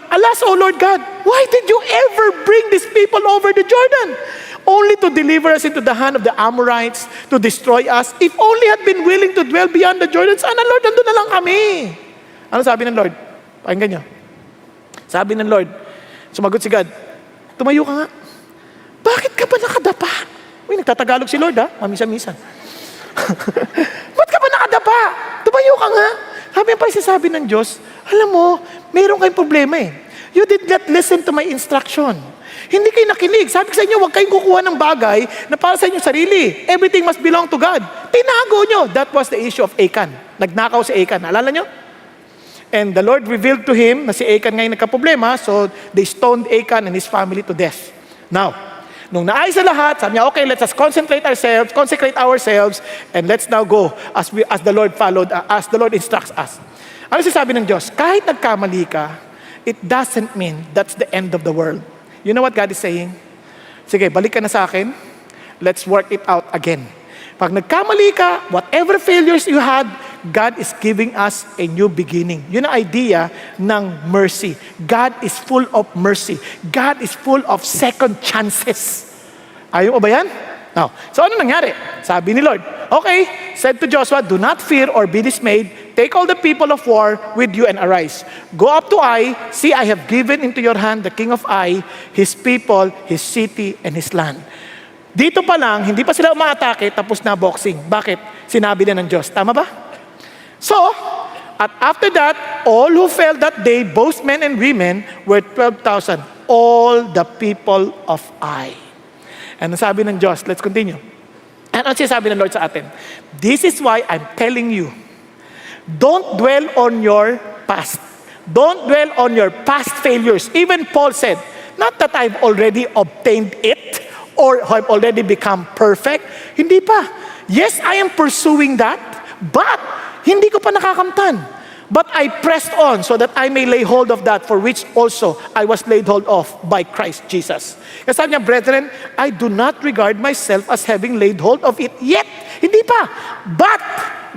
alas, O Lord God, why did you ever bring these people over the Jordan? Only to deliver us into the hand of the Amorites, to destroy us. If only had been willing to dwell beyond the Jordan, sana Lord, nandun na lang kami. Ano sabi ng Lord? Pakinggan niyo. Sabi ng Lord, sumagot si God, tumayo ka nga. Bakit ka ba nakadapa? Uy, nagtatagalog si Lord ha, mamisa-misa. Ba't ka ba nakadapa? Tumayo ka nga. Sabi pa sabi ng Diyos, alam mo, mayroon kayong problema eh. You did not listen to my instruction. Hindi kayo nakinig. Sabi ko sa inyo, huwag kayong kukuha ng bagay na para sa inyong sarili. Everything must belong to God. Tinago nyo. That was the issue of Achan. Nagnakaw si Achan. Alala nyo? And the Lord revealed to him na si Achan ngayon nagka-problema, so they stoned Achan and his family to death. Now, nung naayos na lahat, sabi niya, okay, let's just consecrate ourselves, and let's now go as the Lord as the Lord instructs us. Ano sabi ng Diyos? Kahit nagkamali ka, it doesn't mean that's the end of the world. You know what God is saying? Sige, balik ka na sa akin. Let's work it out again. Pag nagkamali ka, whatever failures you had, God is giving us a new beginning. Yun ang idea ng mercy. God is full of mercy. God is full of second chances. Ayaw mo ba yan? Now, so ano nangyari? Sabi ni Lord, okay, said to Joshua, do not fear or be dismayed. Take all the people of war with you and arise. Go up to Ai. See, I have given into your hand the king of Ai, his people, his city, and his land. Dito pa lang, hindi pa sila umaatake, tapos na boxing. Bakit? Sinabi na ng Diyos. Tama ba? So, after that, all who fell that day, both men and women, were 12,000. All the people of Ai. And sabi ng Diyos, let's continue. And ano sabi ng Lord sa atin? This is why I'm telling you, don't dwell on your past. Don't dwell on your past failures. Even Paul said, not that I've already obtained it or have already become perfect. Hindi pa. Yes, I am pursuing that, but hindi ko pa nakakamtan. But I pressed on so that I may lay hold of that for which also I was laid hold of by Christ Jesus. Kasi sabi niya, brethren, I do not regard myself as having laid hold of it yet. Hindi pa. But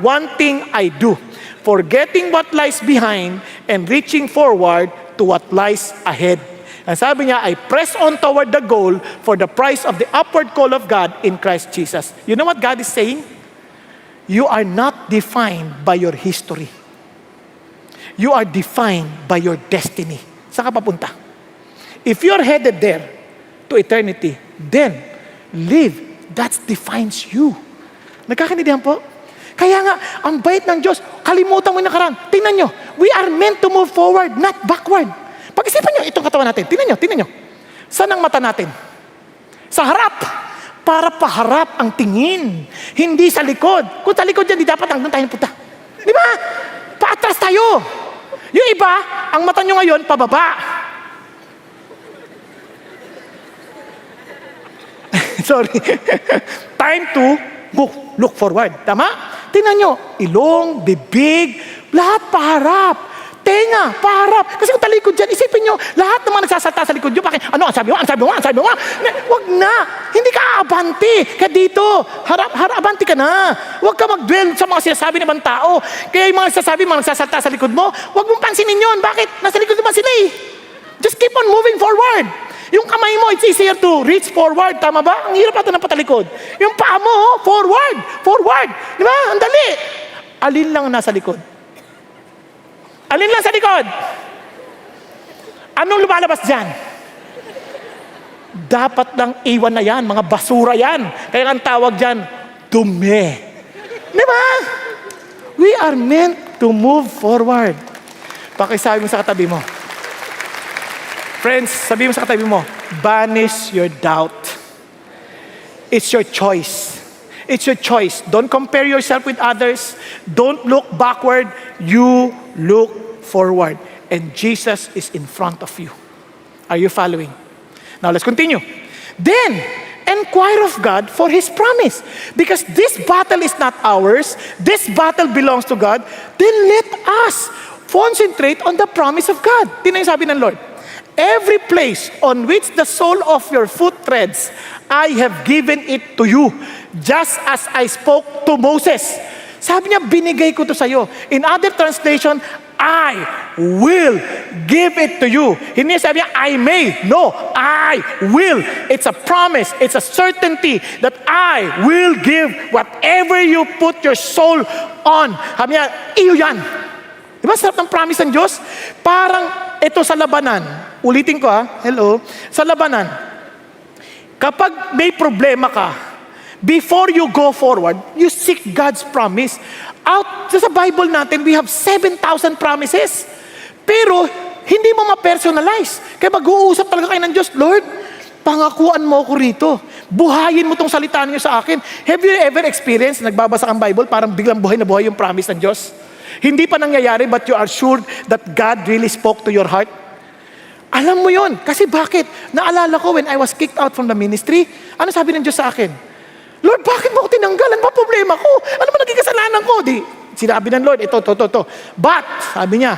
one thing I do, forgetting what lies behind and reaching forward to what lies ahead. And sabi niya, I press on toward the goal for the prize of the upward call of God in Christ Jesus. You know what God is saying? You are not defined by your history. You are defined by your destiny. Saan ka papunta? If you're headed there to eternity, then live. That defines you. Nagkakaintindihan po? Kaya nga, ang bait ng Diyos, kalimutan mo yung nakaraan. Tingnan nyo, we are meant to move forward, not backward. Pag-isipan nyo, itong katawan natin. Tingnan nyo. Saan ang mata natin? Sa harap. Para paharap ang tingin. Hindi sa likod. Kung sa likod yan, di dapat hanggang tayo punta. Di ba? Paatras tayo. Yung iba, ang mata nyo ngayon, pababa. Sorry. Time to look forward. Tama? Tingnan nyo, ilong, bibig, lahat paharap. Tenga, paharap. Kasi kung talikod dyan, isipin nyo, lahat naman nagsasalta sa likod nyo. Bakit? Ano? Ang sabi mo? Wag na. Hindi ka aabanti. Kaya dito, abanti ka na. Huwag ka mag-dwell sa mga sinasabi ng ibang tao. Kaya yung mga nagsasalta sa likod mo, huwag mong pansinin yun. Bakit? Nasa likod naman sila eh. Just keep on moving forward. Yung kamay mo, it's easier to reach forward. Tama ba? Ang hirap natin ng patalikod. Yung paa mo, forward. Di ba? Ang dali. Alin lang nasa likod? Alin lang sa likod? Anong lumalabas dyan? Dapat lang iwan na yan. Mga basura yan. Kaya ang tawag dyan, dumi. Di ba? We are meant to move forward. Pakisabi mo sa katabi mo. Friends, sabi mo sa katabi mo, banish your doubt. It's your choice. It's your choice. Don't compare yourself with others. Don't look backward. You look forward. And Jesus is in front of you. Are you following? Now let's continue. Then, inquire of God for His promise. Because this battle is not ours, this battle belongs to God, then let us concentrate on the promise of God. Tingnan yung sabi ng Lord, every place on which the sole of your foot treads, I have given it to you, just as I spoke to Moses. Sabi niya, binigay ko to sa'yo. In other translation, I will give it to you. Hindi sabi niya, I may. No, I will. It's a promise. It's a certainty that I will give whatever you put your soul on. Sabi niya, iyo yan. Diba sarap ng promise ng Diyos? Parang ito sa labanan. Ulitin ko hello. Sa labanan, kapag may problema ka, before you go forward, you seek God's promise. Out sa Bible natin, we have 7,000 promises. Pero, hindi mo ma-personalize. Kaya mag-uusap talaga kayo ng Diyos, Lord, pangakuan mo ako rito. Buhayin mo tong salita niyo sa akin. Have you ever experienced, nagbabasa kang Bible, parang biglang buhay na buhay yung promise ng Diyos? Hindi pa nangyayari, but you are sure that God really spoke to your heart? Alam mo yon. Kasi bakit? Naalala ko when I was kicked out from the ministry, ano sabi ng Diyos sa akin? Lord, bakit mo ako tinanggal? Ano ba problema ko? Ano ba naging kasalanan ko? Di, sinabi ng Lord, ito. But, sabi niya,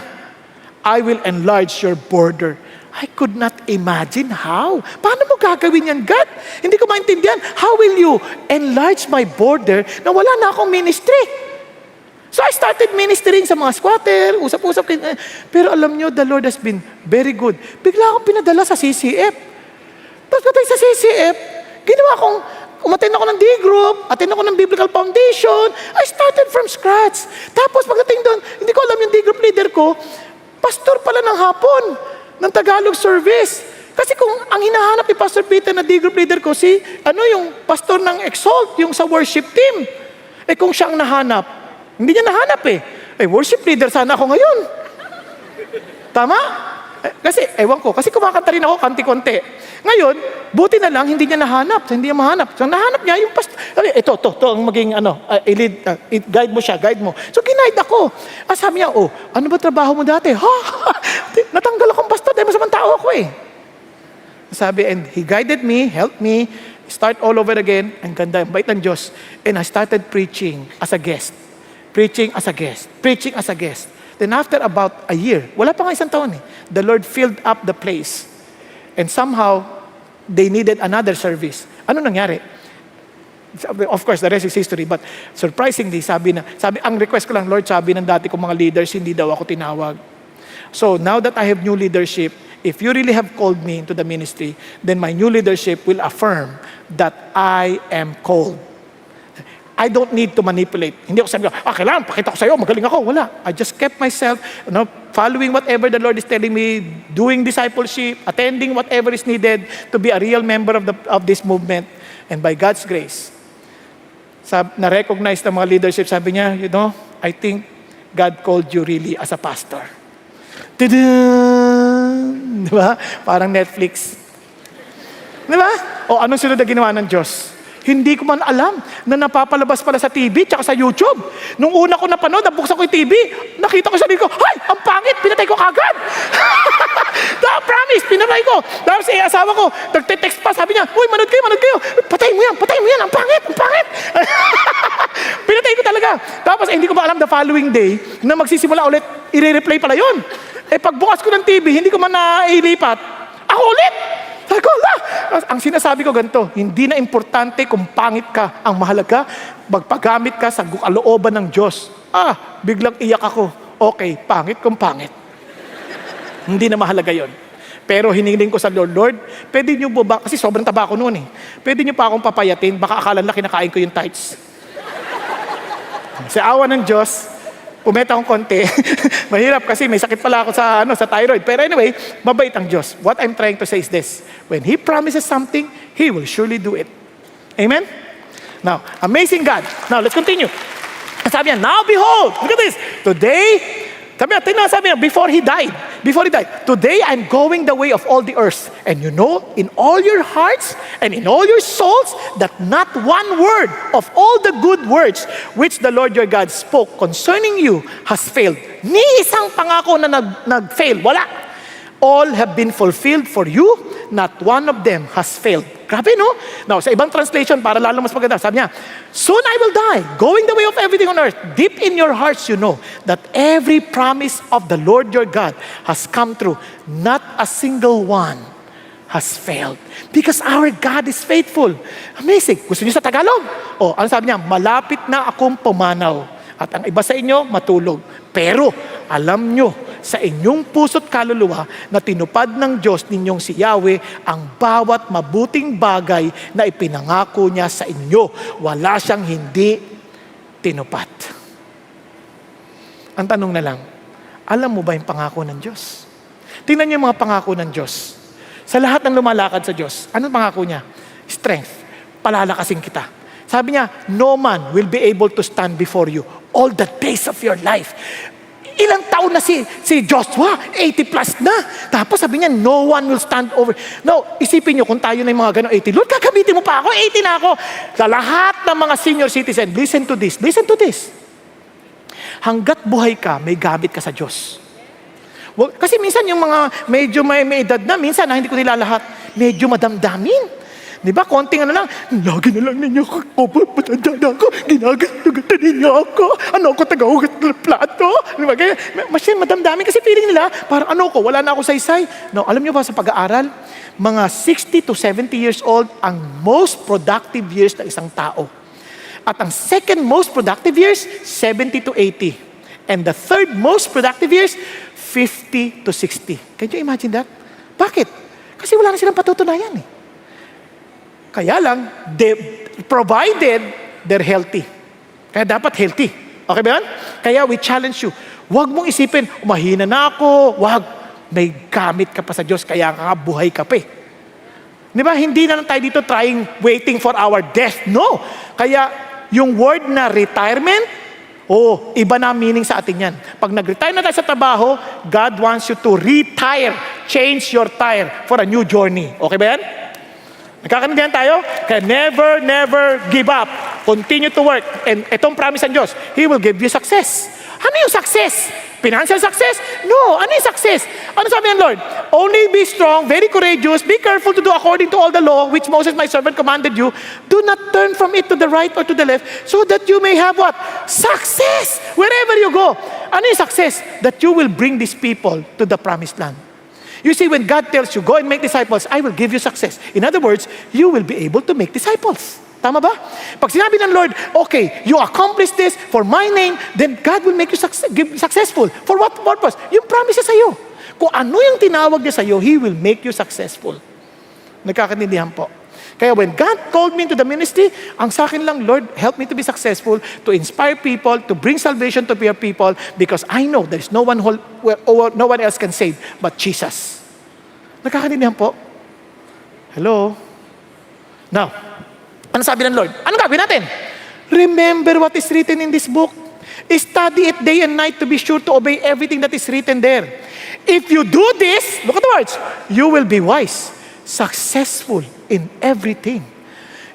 I will enlarge your border. I could not imagine how. Paano mo gagawin yan, God? Hindi ko maintindihan. How will you enlarge my border na wala na akong ministry? So I started ministering sa mga squatter, usap-usap. Pero alam nyo, the Lord has been very good. Bigla akong pinadala sa CCF. Pagkatay sa CCF, ginawa akong umattend ako ng D-group, attend ako ng Biblical Foundation. I started from scratch. Tapos pagdating doon, hindi ko alam yung D-group leader ko, pastor pala ng hapon, ng Tagalog service. Kasi kung ang hinahanap ni Pastor Peter na D-group leader ko, yung pastor ng Exalt, yung sa worship team. Kung siya ang nahanap, hindi niya nahanap worship leader sana ako ngayon. Tama? Kasi, ewan ko, kasi kumakanta rin ako kanti-konti. Ngayon, buti na lang, hindi niya nahanap. Hindi niya mahanap. So, nahanap niya yung pastor. Ito, ang maging, guide mo siya, guide mo. So, ginaid ako. Sabi niya, ano ba trabaho mo dati? Natanggal akong pastor dahil masamang tao ako Sabi, and he guided me, helped me, start all over again. Ang ganda, ang bait ng Diyos. And I started preaching as a guest. Preaching as a guest. Then after about a year, wala pa nga isang taon the Lord filled up the place. And somehow, they needed another service. Ano nangyari? Of course, the rest is history. But surprisingly, sabi, ang request ko lang, Lord, sabi ng dati kong mga leaders, hindi daw ako tinawag. So now that I have new leadership, if you really have called me into the ministry, then my new leadership will affirm that I am called. I don't need to manipulate. Hindi ako sabi, kailangan, pakita ko sa'yo, magaling ako. Wala. I just kept myself, following whatever the Lord is telling me, doing discipleship, attending whatever is needed to be a real member of this movement. And by God's grace, na-recognize ng mga leadership, sabi niya, I think God called you really as a pastor. Tada! Di ba? Parang Netflix. Di ba? O anong sunod na ginawa ng Diyos? Hindi ko man alam na napapalabas pala sa TV tsaka sa YouTube. Nung una ko napanood, nabuksan ko yung TV, nakita ko sa sarili ko, ang pangit, pinatay ko kagad. Promise, pinatay ko. Tapos asawa ko, nagte-text pa, sabi niya, manood kayo. Patay mo yan, ang pangit. Pinatay ko talaga. Tapos hindi ko ba alam the following day, na magsisimula ulit, i-replay pala yun. Pagbukas ko ng TV, hindi ko man nailipat. Ako ulit! Ang sinasabi ko ganito, hindi na importante kung pangit ka. Ang mahalaga, magpagamit ka sa kalooban ng Diyos. Biglang iyak ako. Okay, pangit kung pangit. Hindi na mahalaga yon. Pero hiniling ko sa Lord, pwede niyo ba, kasi sobrang taba ko noon pwede niyo pa akong papayatin, baka akala na kinakain ko yung tights. Sa awa ng Diyos, pumeta akong konti. Mahirap kasi may sakit pala ako sa thyroid. Pero anyway, mabait ang Diyos. What I'm trying to say is this. When He promises something, He will surely do it. Amen? Now, amazing God. Now, let's continue. Sabi niya, now behold, look at this. Today, sabi niya, before he died, today I'm going the way of all the earth. And you know, in all your hearts and in all your souls, that not one word of all the good words which the Lord your God spoke concerning you has failed. Ni isang pangako na nag-fail. Wala. All have been fulfilled for you. Not one of them has failed. Grabe, no? Now, sa ibang translation, para lalo mas maganda, sabi niya, soon I will die, going the way of everything on earth. Deep in your hearts, you know that every promise of the Lord your God has come true. Not a single one has failed. Because our God is faithful. Amazing. Gusto niyo sa Tagalog? O, ano sabi niya? Malapit na akong pumanaw. At ang iba sa inyo, matulog. Pero, alam nyo, sa inyong puso't kaluluwa na tinupad ng Diyos ninyong si Yahweh ang bawat mabuting bagay na ipinangako niya sa inyo. Wala siyang hindi tinupad. Ang tanong na lang, alam mo ba yung pangako ng Diyos? Tingnan niyo yung mga pangako ng Diyos. Sa lahat ng lumalakad sa Diyos, anong pangako niya? Strength. Palalakasin kita. Sabi niya, no man will be able to stand before you all the days of your life. Ilang taon na si Joshua? 80 plus na. Tapos sabi niya, no one will stand over. Now, isipin niyo kung tayo na yung mga gano'ng 80. Lord, kakamitin mo pa ako, 80 na ako. Sa lahat ng mga senior citizen, listen to this. Listen to this. Hanggat buhay ka, may gamit ka sa Diyos. Well, kasi minsan yung mga medyo may edad na, minsan hindi ko nila lahat, medyo madamdamin. Di ba? Konting ano lang, lagi na lang ninyo ako, matanda na ako, ginagatan ninyo ako, ano ako, tagahugas ng plato. Di ba? Kaya, madamdamin kasi feeling nila, parang ano ko, wala na ako saysay. No, alam nyo ba sa pag-aaral, mga 60 to 70 years old ang most productive years ng isang tao. At ang second most productive years, 70 to 80. And the third most productive years, 50 to 60. Can you imagine that? Bakit? Kasi wala na silang patutunayan eh. Kaya lang, provided they're healthy. Kaya dapat healthy. Okay ba yan? Kaya we challenge you. Huwag mong isipin, mahina na ako. Huwag. May gamit ka pa sa Diyos, kaya buhay ka pa eh. Di ba? Hindi na lang tayo dito waiting for our death. No. Kaya yung word na retirement, iba na meaning sa atin yan. Pag nag-retire na tayo sa trabaho, God wants you to retire. Change your tire for a new journey. Okay ba yan? Nagkakaintindihan tayo? Kaya never give up. Continue to work. And itong promise ng Diyos, He will give you success. Ano yung success? Financial success? No. Ano yung success? Ano sabi ng Lord? Only be strong, very courageous, be careful to do according to all the law, which Moses my servant commanded you. Do not turn from it to the right or to the left, so that you may have what? Success! Wherever you go. Ano yung success? That you will bring these people to the promised land. You see, when God tells you, go and make disciples, I will give you success. In other words, you will be able to make disciples. Tama ba? Pag sinabi ng Lord, okay, you accomplish this for my name, then God will make you successful. For what purpose? Yung promise niya sa'yo. Kung ano yung tinawag niya sa'yo, He will make you successful. Nagkakaintindihan po. Kaya when God called me into the ministry, ang sa akin lang, Lord, help me to be successful, to inspire people, to bring salvation to your people, because I know there is no one else can save but Jesus. Nagkakaintindihan po? Hello? Now, ano sabi ng Lord? Ano gagawin natin? Remember what is written in this book. Study it day and night to be sure to obey everything that is written there. If you do this, look at the words, you will be wise, successful in everything.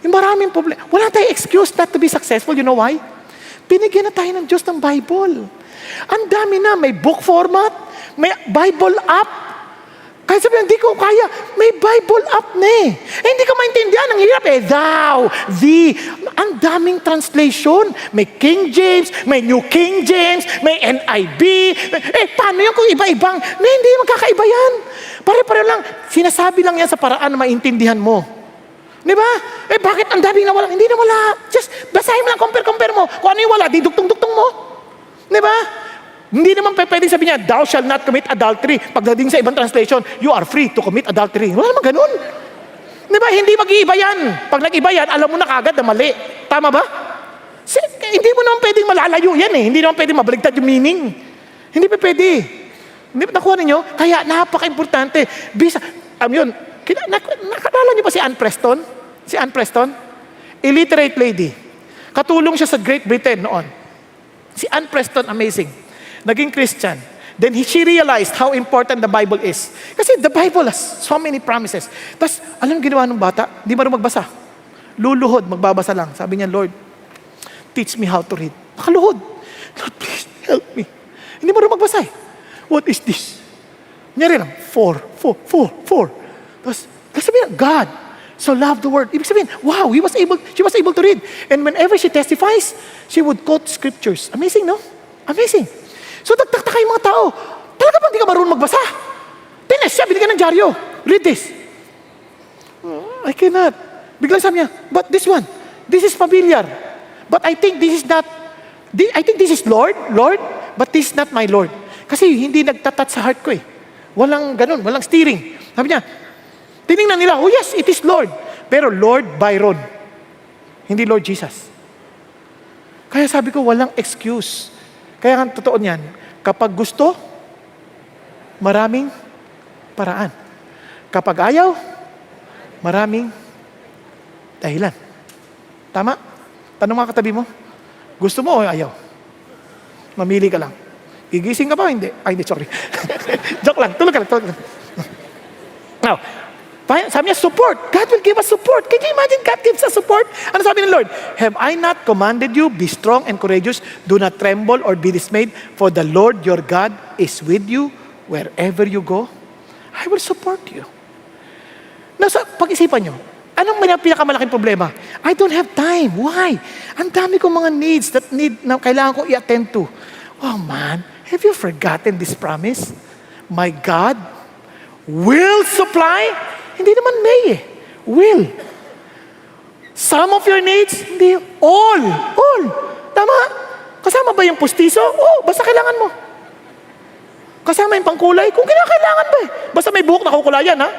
Yung maraming problema. Wala tayong excuse not to be successful. You know why? Binigyan na tayo ng Diyos ng Bible. Ang dami na. May book format. May Bible app. Kaya sabi, hindi ko kaya. May Bible app na eh. Hindi ko maintindihan. Ang hirap eh. Thou, thee. Ang daming translation. May King James, may New King James, may NIV. Paano yan kung iba-ibang? Hindi magkakaiba yan. Pare-pare lang. Sinasabi lang yan sa paraan na maintindihan mo. Di ba? Bakit ang daming nawala? Hindi nawala. Just basahin mo lang, compare mo. Kung ano yung wala, di duktong-duktong mo. Di ba? Hindi naman pwedeng sabi niya, thou shall not commit adultery. Pagdating sa ibang translation, you are free to commit adultery. Wala naman ganun. Di ba? Hindi mag-iiba yan. Pag nag-iba yan, alam mo na kagad na mali. Tama ba? Hindi mo naman pwedeng malalayo yan eh. Hindi naman pwedeng mabaligtad yung meaning. Hindi pa pwede. Hindi ba nakuha ninyo? Kaya napaka-importante. Yun, nakalala niyo ba si Anne Preston? Si Anne Preston? Illiterate lady. Katulong siya sa Great Britain noon. Si Anne Preston, amazing. Naging Christian. Then she realized how important the Bible is. Kasi the Bible has so many promises. Tapos, alam ginawa ng bata? Di marunong magbasa. Luluhod, magbabasa lang. Sabi niya, Lord, teach me how to read. Nakaluhod. Lord, please help me. Hindi marunong magbasa eh. What is this? Nyari lang, 4. Tapos sabi niya, God, So love the word. Ibig sabihin, wow, she was able to read. And whenever she testifies, she would quote scriptures. Amazing, no? Amazing. So nagtataka yung mga tao, talaga bang di ka marunong magbasa? Tines siya, binigyan ng dyaryo. Read this. I cannot. Biglang sabi niya, but this one, this is familiar. But I think this is not, I think this is Lord, but this is not my Lord. Kasi hindi nagtatat sa heart ko eh. Walang ganun, walang steering. Sabi niya, tinignan nila, oh yes, it is Lord. Pero Lord Byron, hindi Lord Jesus. Kaya sabi ko, walang excuse. Kaya ang totoo niyan, kapag gusto, maraming paraan. Kapag ayaw, maraming dahilan. Tama? Tanong mga katabi mo, gusto mo o ayaw? Mamili ka lang. Gigising ka ba o hindi? Ay, hindi, sorry. Joke lang, tulog ka lang. Now, sabi niya, support. God will give us support. Can you imagine God gives us support? Ano sabi ng Lord? Have I not commanded you, be strong and courageous, do not tremble or be dismayed, for the Lord your God is with you wherever you go? I will support you. Now, pag-isipan nyo, anong pinakamalaking problema? I don't have time. Why? Ang dami kong mga needs na kailangan ko i-attend to. Oh man, have you forgotten this promise? My God will supply. Hindi naman may eh. Will. Some of your needs, hindi. All. Tama? Kasama ba yung pustiso? Oh, basta kailangan mo. Kasama yung pangkulay? Kung kinakailangan ba eh. Basta may buhok na kukulayan, ha?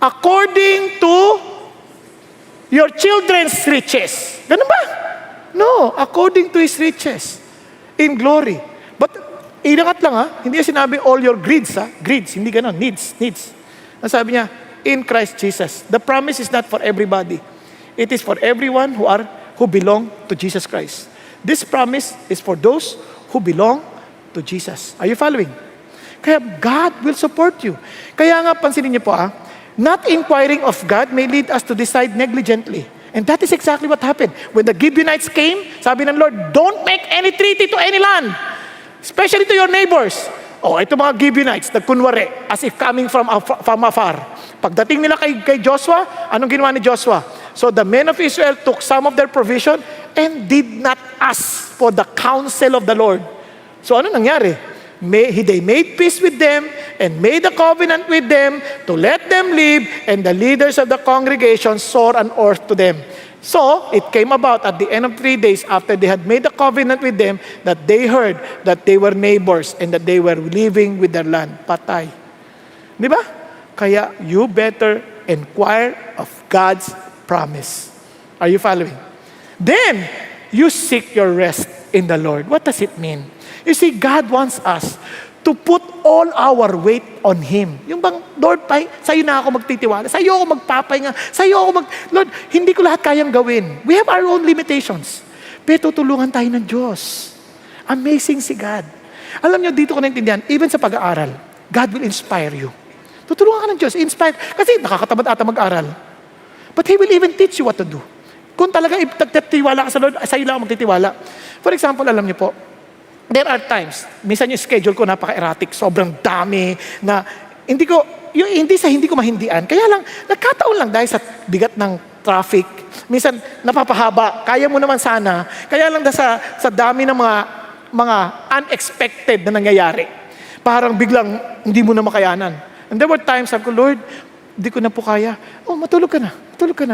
According to your children's riches. Ganun ba? No, according to His riches. In glory. But, inangat lang ha, hindi niya sinabi all your greeds ha. Greeds, hindi ganun. Needs. Ang sabi niya, in Christ Jesus. The promise is not for everybody. It is for everyone who belong to Jesus Christ. This promise is for those who belong to Jesus. Are you following? Kaya God will support you. Kaya nga, pansinin niyo po not inquiring of God may lead us to decide negligently. And that is exactly what happened. When the Gibeonites came, sabi ng Lord, don't make any treaty to any land, especially to your neighbors. Oh, ito mga Gibeonites, nagkunwari, as if coming from afar. Pagdating nila kay Joshua, anong ginawa ni Joshua? So the men of Israel took some of their provision and did not ask for the counsel of the Lord. So ano nangyari? They made peace with them and made a covenant with them to let them live, and the leaders of the congregation swore an oath to them. So, it came about at the end of 3 days after they had made a covenant with them that they heard that they were neighbors and that they were living with their land. Patay. Di ba? Kaya, you better inquire of God's promise. Are you following? Then, you seek your rest in the Lord. What does it mean? You see, God wants us to put all our weight on Him. Yung bang, Lord, sa'yo na ako magtitiwala. Sa'yo ako magpapahinga. Lord, hindi ko lahat kayang gawin. We have our own limitations. Pero tutulungan tayo ng Diyos. Amazing si God. Alam niyo, dito ko naintindihan, even sa pag-aaral, God will inspire you. Tutulungan ka ng Diyos, inspire. Kasi nakakatamad ata mag-aral. But He will even teach you what to do. Kung talaga nagtitiwala ka sa Lord, sa'yo lang ako magtitiwala. For example, alam niyo po, there are times, minsan yung schedule ko napaka-erratic, sobrang dami, na hindi ko mahindian. Kaya lang, nagkataon lang dahil sa bigat ng traffic. Minsan, napapahaba. Kaya mo naman sana. Kaya lang sa dami ng mga unexpected na nangyayari. Parang biglang hindi mo na makayanan. And there were times, sabi ko, Lord, hindi ko na po kaya. Oh, matulog ka na.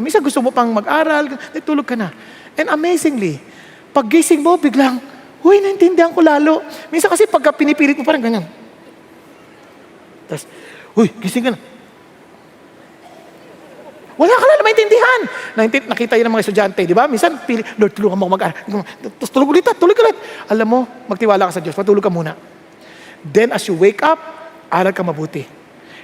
Minsan gusto mo pang mag-aral, tulog ka na. And amazingly, paggising mo, biglang, uy, naintindihan ko lalo. Minsan kasi pagka pinipilit mo parang ganyan. Tapos, uy, gising ka na. Wala ka na maintindihan. Nakita yun ng mga estudyante, di ba? Minsan, Lord, tulungan mo ako mag-aral. Tapos tulog ulit. Alam mo, magtiwala ka sa Diyos, matulog ka muna. Then as you wake up, aral ka mabuti.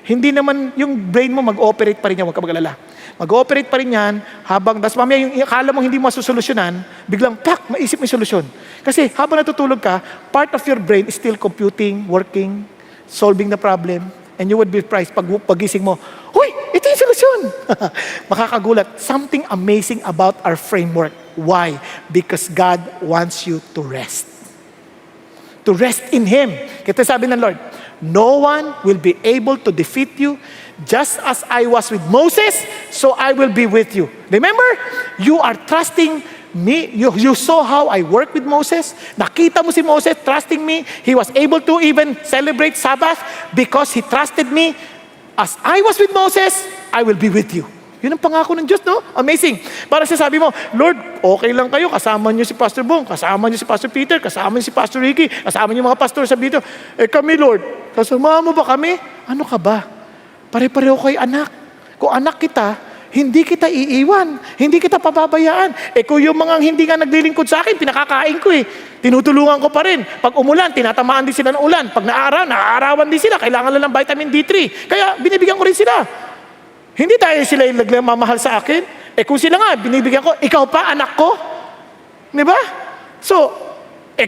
Hindi naman yung brain mo mag-ooperate pa rin yan, huwag ka mag-alala. Mag-ooperate pa rin yan habang, tas mamaya yung akala mo hindi mo masusolusyonan, biglang, maisip mo yung solusyon. Kasi habang natutulog ka, part of your brain is still computing, working, solving the problem, and you would be surprised pagising mo, huy, ito yung solusyon. Makakagulat. Something amazing about our framework. Why? Because God wants you to rest. To rest in Him. Kaya sabi ng Lord, no one will be able to defeat you. Just as I was with Moses, so I will be with you. Remember, you are trusting me. You saw how I worked with Moses. Nakita mo si Moses trusting me. He was able to even celebrate Sabbath because he trusted me. As I was with Moses, I will be with you. Yun ang pangako ng Diyos, no? Amazing. Para sabi mo, Lord, okay lang kayo. Kasama niyo si Pastor Bong, kasama niyo si Pastor Peter, kasama niyo si Pastor Ricky, kasama niyo mga pastor sa dito. Kami, Lord, kasama mo ba kami? Ano ka ba? Pare-pareho kayo anak. Kung anak kita, hindi kita iiwan. Hindi kita pababayaan. Kung yung mga hindi nga naglilingkod sa akin, pinakakain ko eh. Tinutulungan ko pa rin. Pag umulan, tinatamaan din sila ng ulan. Pag naaarawan din sila. Kailangan lang ng vitamin D3. Kaya binibigyan ko rin sila. Hindi dahil sila yung nagmamahal sa akin. Kung sila nga, binibigyan ko, ikaw pa, anak ko. Di ba? So,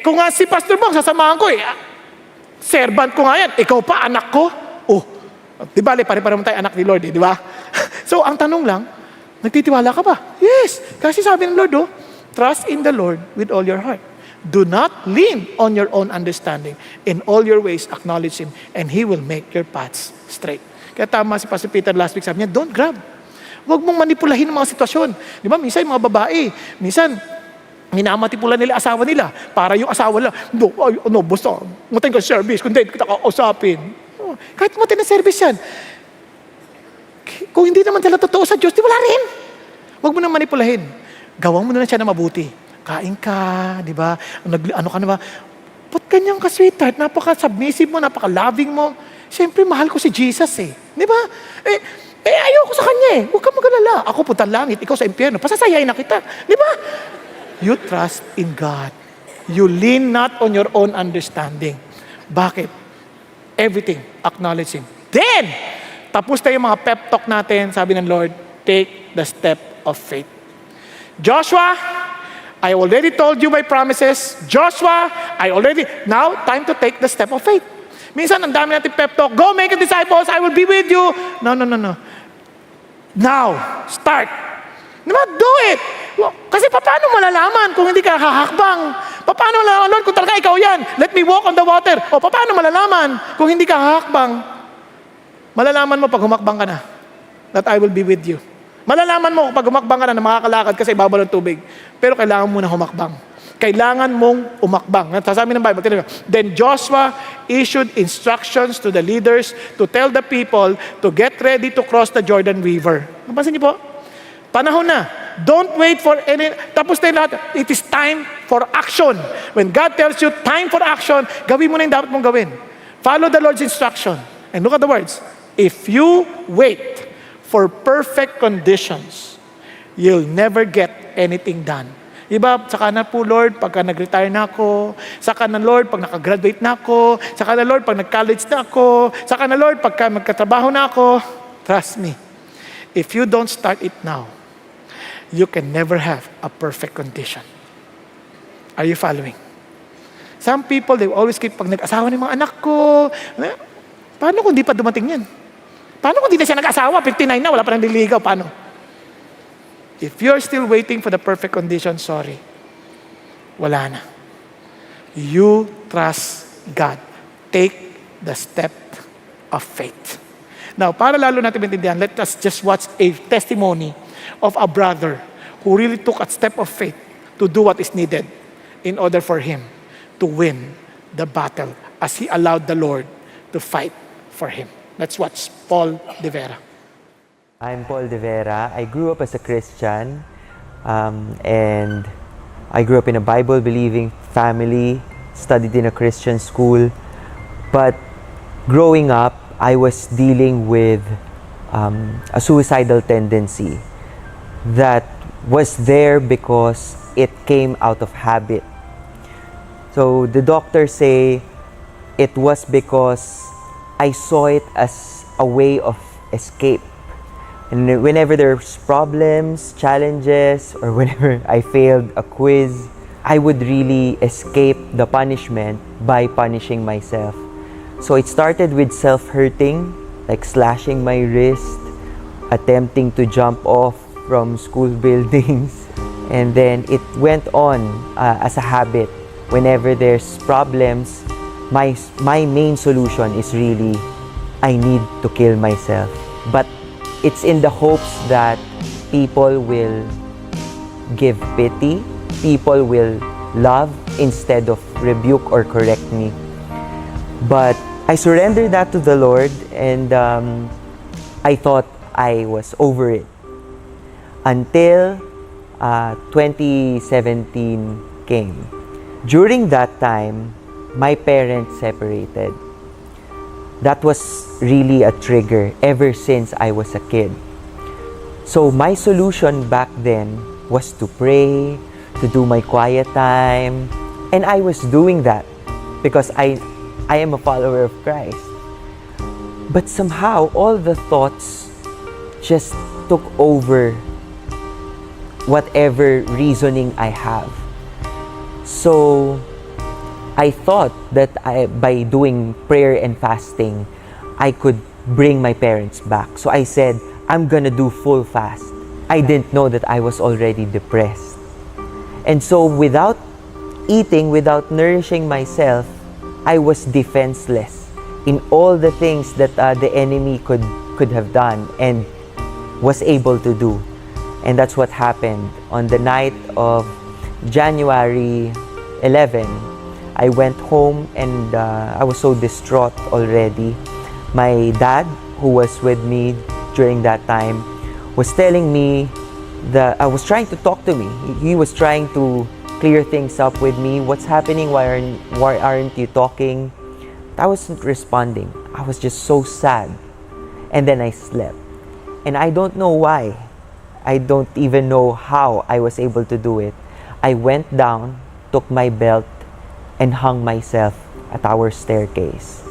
kung nga si Pastor Bong, sasamahan ko servant ko nga yan, ikaw pa, anak ko. Oh, di ba, pare-pareho tayo anak ni Lord, di ba? So, ang tanong lang, nagtitiwala ka ba? Yes. Kasi sabi ng Lord, trust in the Lord with all your heart. Do not lean on your own understanding. In all your ways, acknowledge Him, and He will make your paths straight. Kaya tama si Pastor Peter last week, sabi niya, don't grab. Huwag mong manipulahin ang mga sitwasyon. Di ba? Minsan, mga babae, minamanipula nila asawa nila para yung asawa nila, basta, matay ka service, kung hindi kita kausapin. Kahit matay na service yan. Kung hindi naman sila totoo sa Diyos, di wala rin. Huwag mo nang manipulahin. Gawang mo na siya na mabuti. Kain ka, di ba? Ano ka na ba? Ba't ganyan ka, sweetheart? Napaka-submissive mo, napaka-loving mo. Siyempre, mahal ko si Jesus eh. Di ba? Ayoko sa kanya eh. Huwag kang mag-alala. Ako punta langit, ikaw sa impyerno. Pasasayain na kita. Di ba? You trust in God. You lean not on your own understanding. Bakit? Everything, acknowledge Him. Then, tapos tayo mga pep talk natin, sabi ng Lord, take the step of faith. Joshua, I already told you my promises. Joshua, now time to take the step of faith. Minsan, ang dami natin pep talk, go make disciples, I will be with you. No. Now, start. Diba? Do it. Kasi paano malalaman kung hindi ka hahakbang? Paano malalaman, Lord, kung talaga ikaw yan? Let me walk on the water. O paano malalaman kung hindi ka hahakbang? Malalaman mo pag humakbang ka na that I will be with you. Malalaman mo pag humakbang ka na makakalakad kasi ibabaw ng tubig. Pero kailangan mo na humakbang. Kailangan mong umakbang. Sasabi ng Bible, then Joshua issued instructions to the leaders to tell the people to get ready to cross the Jordan River. Napansin niyo po? Panahon na. Don't wait for any... Tapos na lahat. It is time for action. When God tells you time for action, gawin mo na yung dapat mong gawin. Follow the Lord's instruction. And look at the words. If you wait for perfect conditions, you'll never get anything done. Iba, saka na po, Lord, pagka nag-retire na ako. Saka na, Lord, pag nakagraduate na ako. Saka na, Lord, pag nag-college na ako. Saka na, Lord, pagka magkatrabaho na ako. Trust me, if you don't start it now, you can never have a perfect condition. Are you following? Some people, they always keep, pag nag-asawa ng mga anak ko, paano kung di pa dumating yan? Paano kung di na siya nag-asawa? 59 na, wala pa nang liligaw. Paano? If you're still waiting for the perfect condition, sorry. Wala na. You trust God. Take the step of faith. Now, para lalo natin maintindihan, let us just watch a testimony of a brother who really took a step of faith to do what is needed in order for him to win the battle as he allowed the Lord to fight for him. Let's watch Paul De Vera. I'm Paul De Vera. I grew up as a Christian, and I grew up in a Bible-believing family, studied in a Christian school. But growing up, I was dealing with a suicidal tendency that was there because it came out of habit. So the doctors say it was because I saw it as a way of escape. And whenever there's problems, challenges, or whenever I failed a quiz, I would really escape the punishment by punishing myself. So it started with self-hurting, like slashing my wrist, attempting to jump off from school buildings, and then it went on as a habit. Whenever there's problems, my main solution is really, I need to kill myself. But it's in the hopes that people will give pity, people will love instead of rebuke or correct me. But I surrendered that to the Lord, and I thought I was over it. Until 2017 came. During that time, my parents separated. That was really a trigger ever since I was a kid. So my solution back then was to pray, to do my quiet time, and I was doing that because I am a follower of Christ. But somehow all the thoughts just took over whatever reasoning I have. So I thought that by doing prayer and fasting, I could bring my parents back. So I said, I'm gonna do full fast. I didn't know that I was already depressed. And so without eating, without nourishing myself, I was defenseless in all the things that the enemy could have done and was able to do. And that's what happened. On the night of January 11, I went home and I was so distraught already. My dad, who was with me during that time, was telling me that I was trying to talk to me. He was trying to clear things up with me. What's happening? Why aren't you talking? I wasn't responding. I was just so sad. And then I slept. And I don't know why. I don't even know how I was able to do it. I went down, took my belt, and hung myself at our staircase.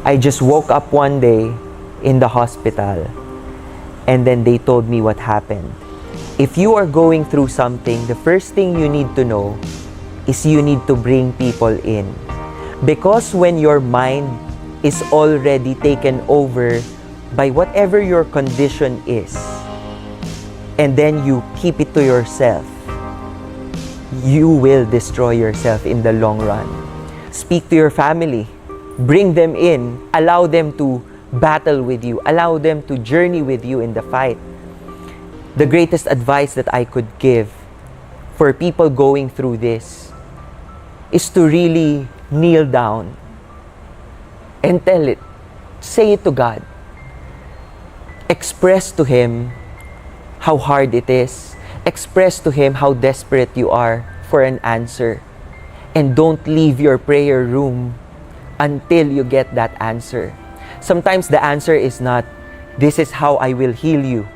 I just woke up one day in the hospital, and then they told me what happened. If you are going through something, the first thing you need to know is you need to bring people in. Because when your mind is already taken over by whatever your condition is, and then you keep it to yourself, you will destroy yourself in the long run. Speak to your family. Bring them in. Allow them to battle with you. Allow them to journey with you in the fight. The greatest advice that I could give for people going through this is to really kneel down and tell it. Say it to God. Express to Him how hard it is. Express to Him how desperate you are for an answer. And don't leave your prayer room until you get that answer. Sometimes the answer is not, this is how I will heal you.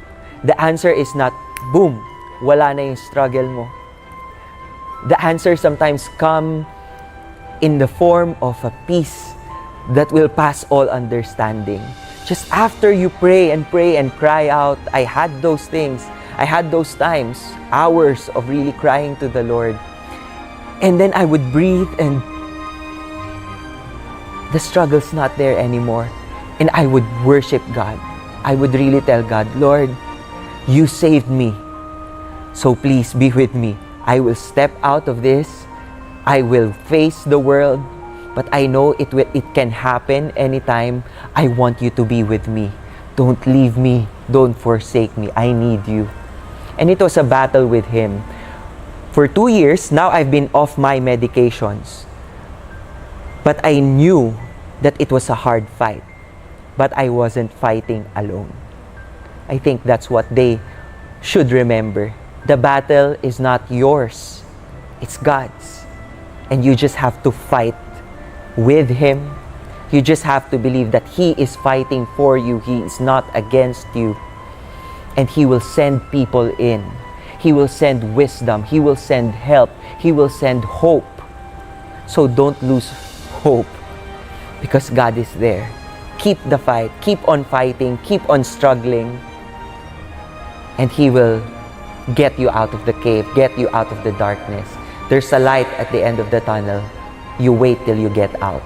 The answer is not, boom, wala na yung struggle mo. The answer sometimes come in the form of a peace that will pass all understanding. Just after you pray and cry out, I had those things. I had those times, hours of really crying to the Lord. And then I would breathe and the struggle's not there anymore. And I would worship God. I would really tell God, Lord, you saved me. So please be with me. I will step out of this. I will face the world. But I know it can happen anytime. I want you to be with me. Don't leave me. Don't forsake me. I need you. And it was a battle with Him. For 2 years, now I've been off my medications. But I knew that it was a hard fight. But I wasn't fighting alone. I think that's what they should remember. The battle is not yours. It's God's. And you just have to fight with Him. You just have to believe that He is fighting for you. He is not against you. And He will send people in. He will send wisdom. He will send help. He will send hope. So don't lose hope because God is there. Keep the fight. Keep on fighting. Keep on struggling. And He will get you out of the cave, get you out of the darkness. There's a light at the end of the tunnel. You wait till you get out.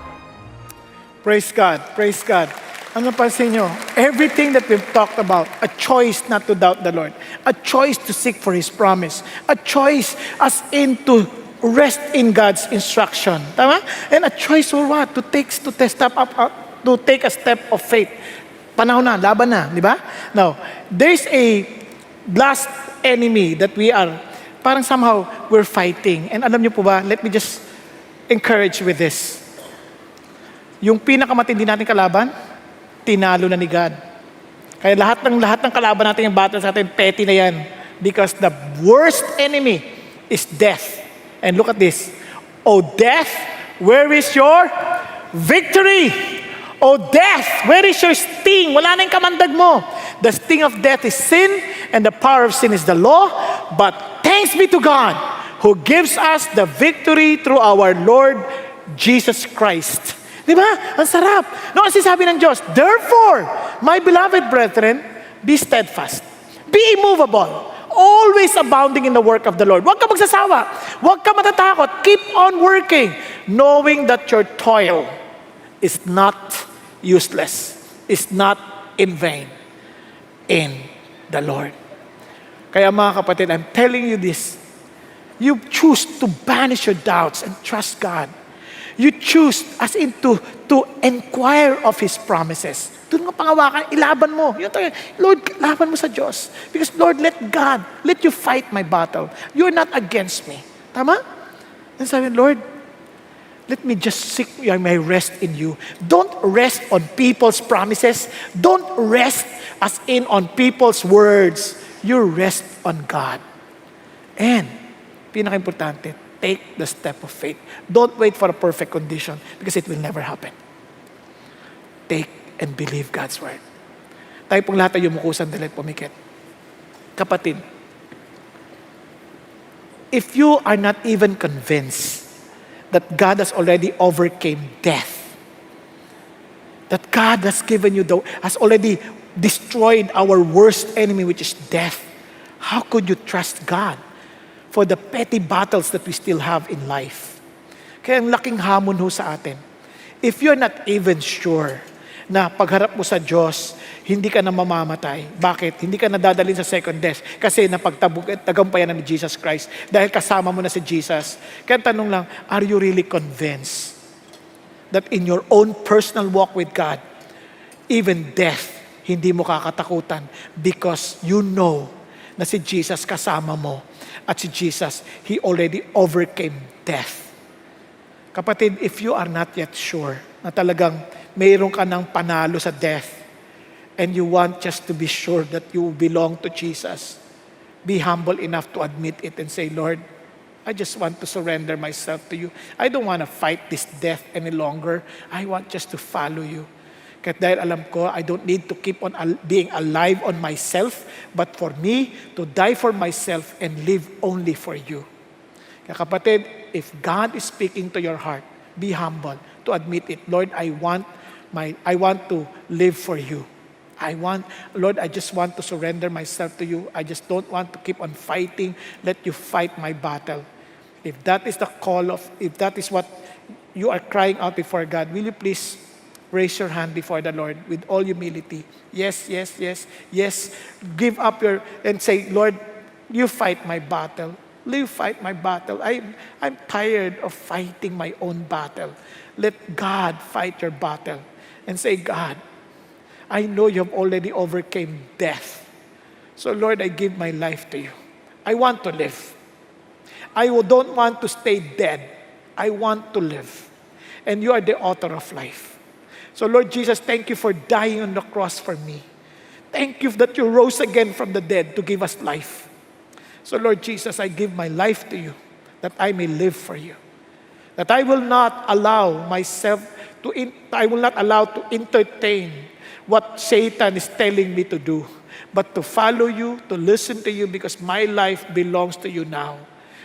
Praise God. Praise God. Ang napansin nyo, everything that we've talked about, a choice not to doubt the Lord, a choice to seek for His promise, a choice as in to rest in God's instruction. Tama? And a choice for what? To take a step of faith. Panahon na, laban na, di ba? Now, there's a last enemy that we are, parang somehow we're fighting. And alam niyo po ba, let me just encourage with this. Yung pinakamatindi nating kalaban, tinalo na ni God. Kaya lahat ng kalaban natin, yung battle sa atin, petty na yan. Because the worst enemy is death. And look at this. O death, where is your victory? O death, where is your sting? Wala na yung kamandag mo. The sting of death is sin, and the power of sin is the law. But thanks be to God, who gives us the victory through our Lord Jesus Christ. Di ba? Ang sarap. No, ang sinasabi ng Diyos, therefore, my beloved brethren, be steadfast. Be immovable. Always abounding in the work of the Lord. Huwag ka magsasawa. Huwag ka matatakot. Keep on working, knowing that your toil is not useless, is not in vain in the Lord. Kaya mga kapatid, I'm telling you this. You choose to banish your doubts and trust God. You choose as in to inquire of His promises. Doon nga pangawakan, ilaban mo. Yun tayo, Lord, laban mo sa Diyos. Because Lord, let you fight my battle. You're not against me. Tama? And sabi, Lord, let me just seek my rest in you. Don't rest on people's promises. Don't rest as in on people's words. You rest on God. And, pinaka-importante, take the step of faith. Don't wait for a perfect condition because it will never happen. Take and believe God's word. Tayo pong lahat ay yumuko sandali at pumikit. Kapatid, if you are not even convinced that God has already overcame death, that God has has already destroyed our worst enemy, which is death, how could you trust God for the petty battles that we still have in life? Kaya ang laking hamon ho sa atin. If you're not even sure na pagharap mo sa Diyos, hindi ka na mamamatay. Bakit? Hindi ka nadadalhin sa second death. Kasi napagtagumpayan na ni Jesus Christ. Dahil kasama mo na si Jesus. Kaya tanong lang, are you really convinced that in your own personal walk with God, even death, hindi mo kakatakutan because you know na si Jesus kasama mo. At si Jesus, He already overcame death. Kapatid, if you are not yet sure na talagang mayroon ka ng panalo sa death and you want just to be sure that you belong to Jesus, be humble enough to admit it and say, Lord, I just want to surrender myself to you. I don't want to fight this death any longer. I want just to follow you. Kahit dahil alam ko, I don't need to keep on being alive on myself, but for me to die for myself and live only for you. Kaya kapatid, if God is speaking to your heart, be humble to admit it. Lord, I want to live for you. Lord, I just want to surrender myself to you. I just don't want to keep on fighting. Let you fight my battle. If that is the if that is what you are crying out before God, will you please raise your hand before the Lord with all humility? Yes, yes, yes, yes. Give up and say, Lord, you fight my battle. You fight my battle. I'm tired of fighting my own battle. Let God fight your battle. And say, God, I know you have already overcame death. So Lord, I give my life to you. I want to live. I don't want to stay dead. I want to live. And you are the author of life. So Lord Jesus, thank you for dying on the cross for me. Thank you that you rose again from the dead to give us life. So Lord Jesus, I give my life to you that I may live for you. That I will not allow to entertain what Satan is telling me to do, but to follow you, to listen to you, because my life belongs to you now.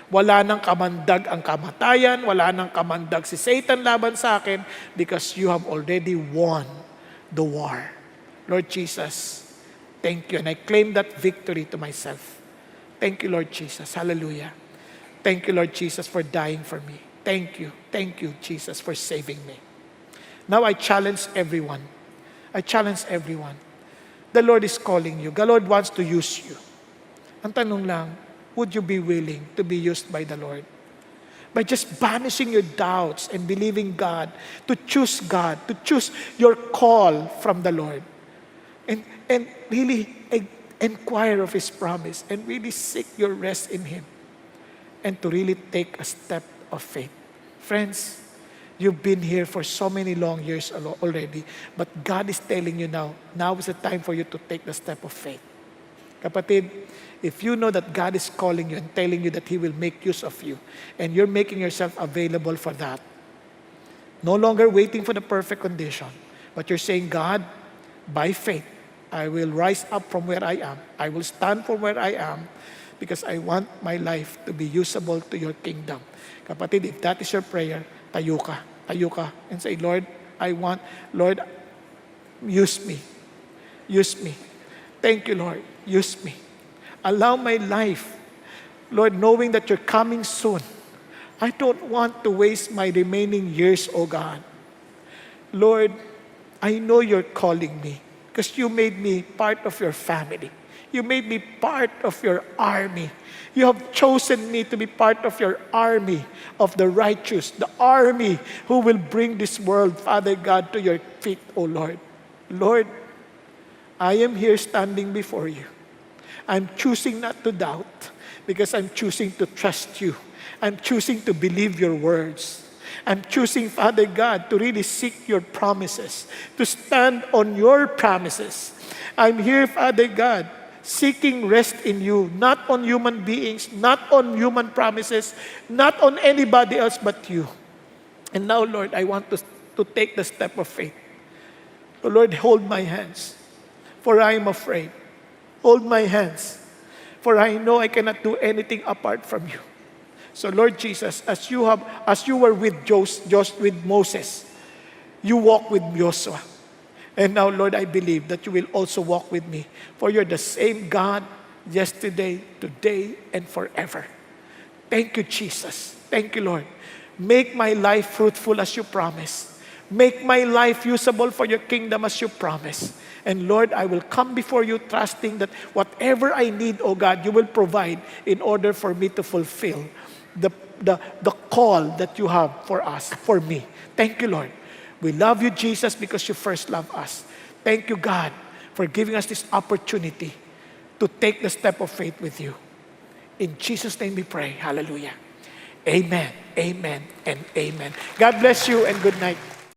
Wala nang kamandag ang kamatayan, wala nang kamandag si Satan laban sa akin, because you have already won the war. Lord Jesus, thank you, and I claim that victory to myself. Thank you, Lord Jesus. Hallelujah. Thank you, Lord Jesus, for dying for me. Thank you, Jesus, for saving me. Now I challenge everyone. The Lord is calling you. The Lord wants to use you. Ang tanong lang, would you be willing to be used by the Lord? by just banishing your doubts and believing God, to choose your call from the Lord. And really inquire of His promise and really seek your rest in Him. And to really take a step of faith. Friends, you've been here for so many long years already, but God is telling you now is the time for you to take the step of faith. Kapatid, if you know that God is calling you and telling you that He will make use of you, and you're making yourself available for that, no longer waiting for the perfect condition, but you're saying, God, by faith, I will rise up from where I am. I will stand from where I am because I want my life to be usable to your kingdom. Kapatid, if that is your prayer, tayo ka, and say, Lord, Lord, use me. Use me. Thank you, Lord. Use me. Allow my life, Lord, knowing that you're coming soon. I don't want to waste my remaining years, oh God. Lord, I know you're calling me because you made me part of your family. You made me part of your army. You have chosen me to be part of your army of the righteous, the army who will bring this world, Father God, to your feet, O Lord. Lord, I am here standing before you. I'm choosing not to doubt because I'm choosing to trust you. I'm choosing to believe your words. I'm choosing, Father God, to really seek your promises, to stand on your promises. I'm here, Father God, seeking rest in you, not on human beings, not on human promises, not on anybody else but you. And now, Lord, I want to take the step of faith. So, Lord, hold my hands, for I am afraid. Hold my hands, for I know I cannot do anything apart from you. So, Lord Jesus, as you were with Moses, you walk with Joshua. And now, Lord, I believe that you will also walk with me. For you're the same God yesterday, today, and forever. Thank you, Jesus. Thank you, Lord. Make my life fruitful as you promised. Make my life usable for your kingdom as you promised. And Lord, I will come before you trusting that whatever I need, oh God, you will provide in order for me to fulfill the call that you have for us, for me. Thank you, Lord. We love you, Jesus, because you first loved us. Thank you, God, for giving us this opportunity to take the step of faith with you. In Jesus' name we pray. Hallelujah. Amen, amen, and amen. God bless you and good night.